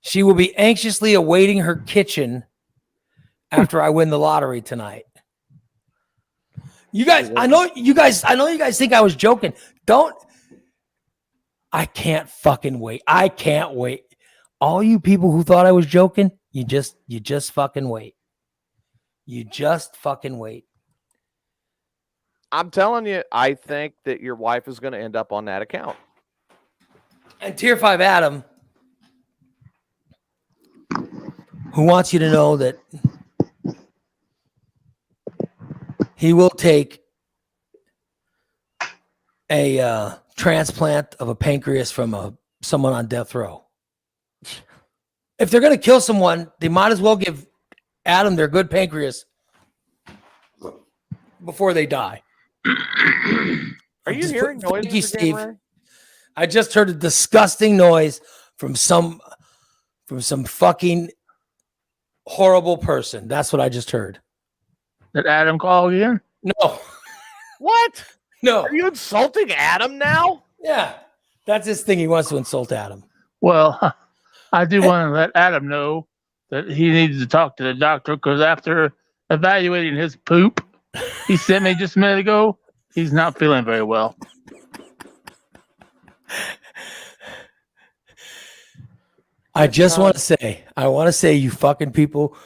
She will be anxiously awaiting her kitchen after I win the lottery tonight. You guys, I know you guys think I was joking. I can't fucking wait. I can't wait. All you people who thought I was joking, you just fucking wait. You just fucking wait. I'm telling you, I think that your wife is going to end up on that account. And Tier 5 Adam, who wants you to know that he will take a transplant of a pancreas from someone on death row. If they're going to kill someone, they might as well give Adam their good pancreas before they die. Are you Just hearing thank noises you, again, Steve. Ray? I just heard a disgusting noise from some fucking horrible person. That's what I just heard. Did Adam call again? No. What? No. Are you insulting Adam now? Yeah. That's his thing. He wants to insult Adam. Well, I do want to let Adam know that he needs to talk to the doctor because after evaluating his poop, he sent me just a minute ago, he's not feeling very well. I want to say, you fucking people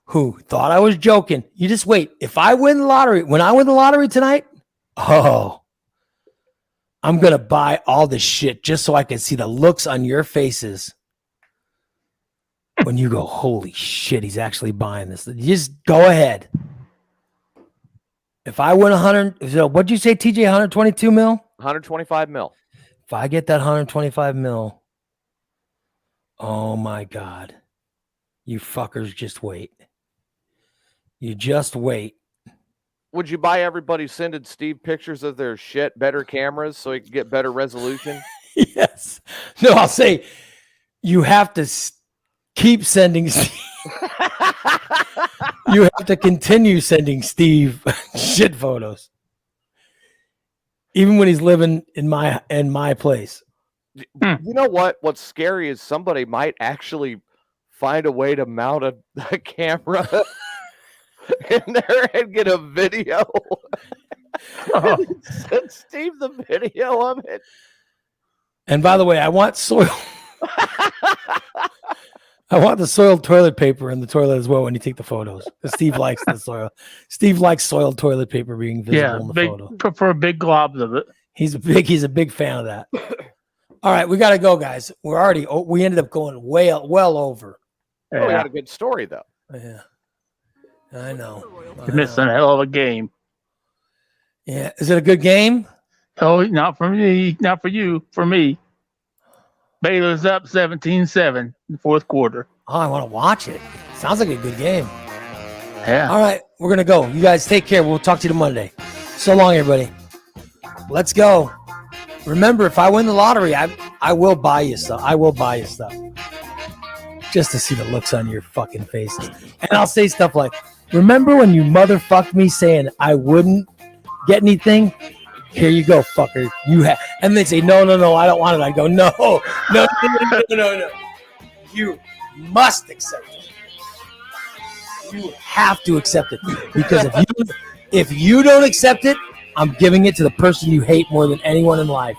who thought I was joking, you just wait. If I win the lottery, when I win the lottery tonight, I'm going to buy all this shit just so I can see the looks on your faces when you go, holy shit, he's actually buying this. Just go ahead. If I win 100, what'd you say, TJ, 122 mil? 125 mil. If I get that 125 mil, oh my God. You fuckers just wait. You just wait. Would you buy everybody sending Steve pictures of their shit, better cameras so he can get better resolution? Yes. No, I'll say you have to keep sending. You have to continue sending Steve shit photos, even when he's living in my place. You know what? What's scary is somebody might actually find a way to mount a camera in there and get a video. Send Steve the video of it. And by the way, I want soil. I want the soiled toilet paper in the toilet as well when you take the photos. Steve likes the soil. Steve likes soiled toilet paper being visible in the photo. Prefer big globs of it. He's a big fan of that. All right, we got to go, guys. We ended up going well over. Oh, we had a good story though. Yeah, I know. You're missing a hell of a game. Yeah, is it a good game? Oh, not for me, not for you, for me. Baylor's up 17-7 in the fourth quarter. Oh, I want to watch it. Sounds like a good game. Yeah. All right, we're going to go. You guys take care. We'll talk to you Monday. So long, everybody. Let's go. Remember, if I win the lottery, I will buy you stuff. I will buy you stuff. Just to see the looks on your fucking faces. And I'll say stuff like, remember when you motherfucked me saying I wouldn't get anything? Here you go, fucker. And they say, no, I don't want it. I go, no. You must accept it. You have to accept it. Because if you don't accept it, I'm giving it to the person you hate more than anyone in life.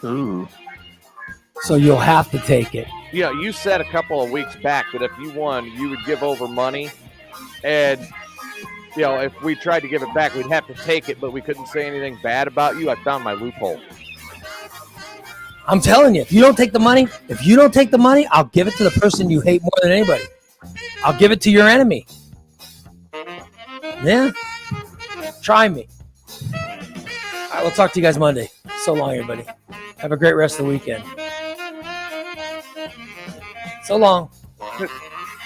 Ooh. So you'll have to take it. You know, you said a couple of weeks back that if you won, you would give over money. And, you know, if we tried to give it back, we'd have to take it, but we couldn't say anything bad about you. I found my loophole. I'm telling you, if you don't take the money, I'll give it to the person you hate more than anybody. I'll give it to your enemy. Yeah. Try me. All right, we'll talk to you guys Monday. So long, everybody. Have a great rest of the weekend. So long.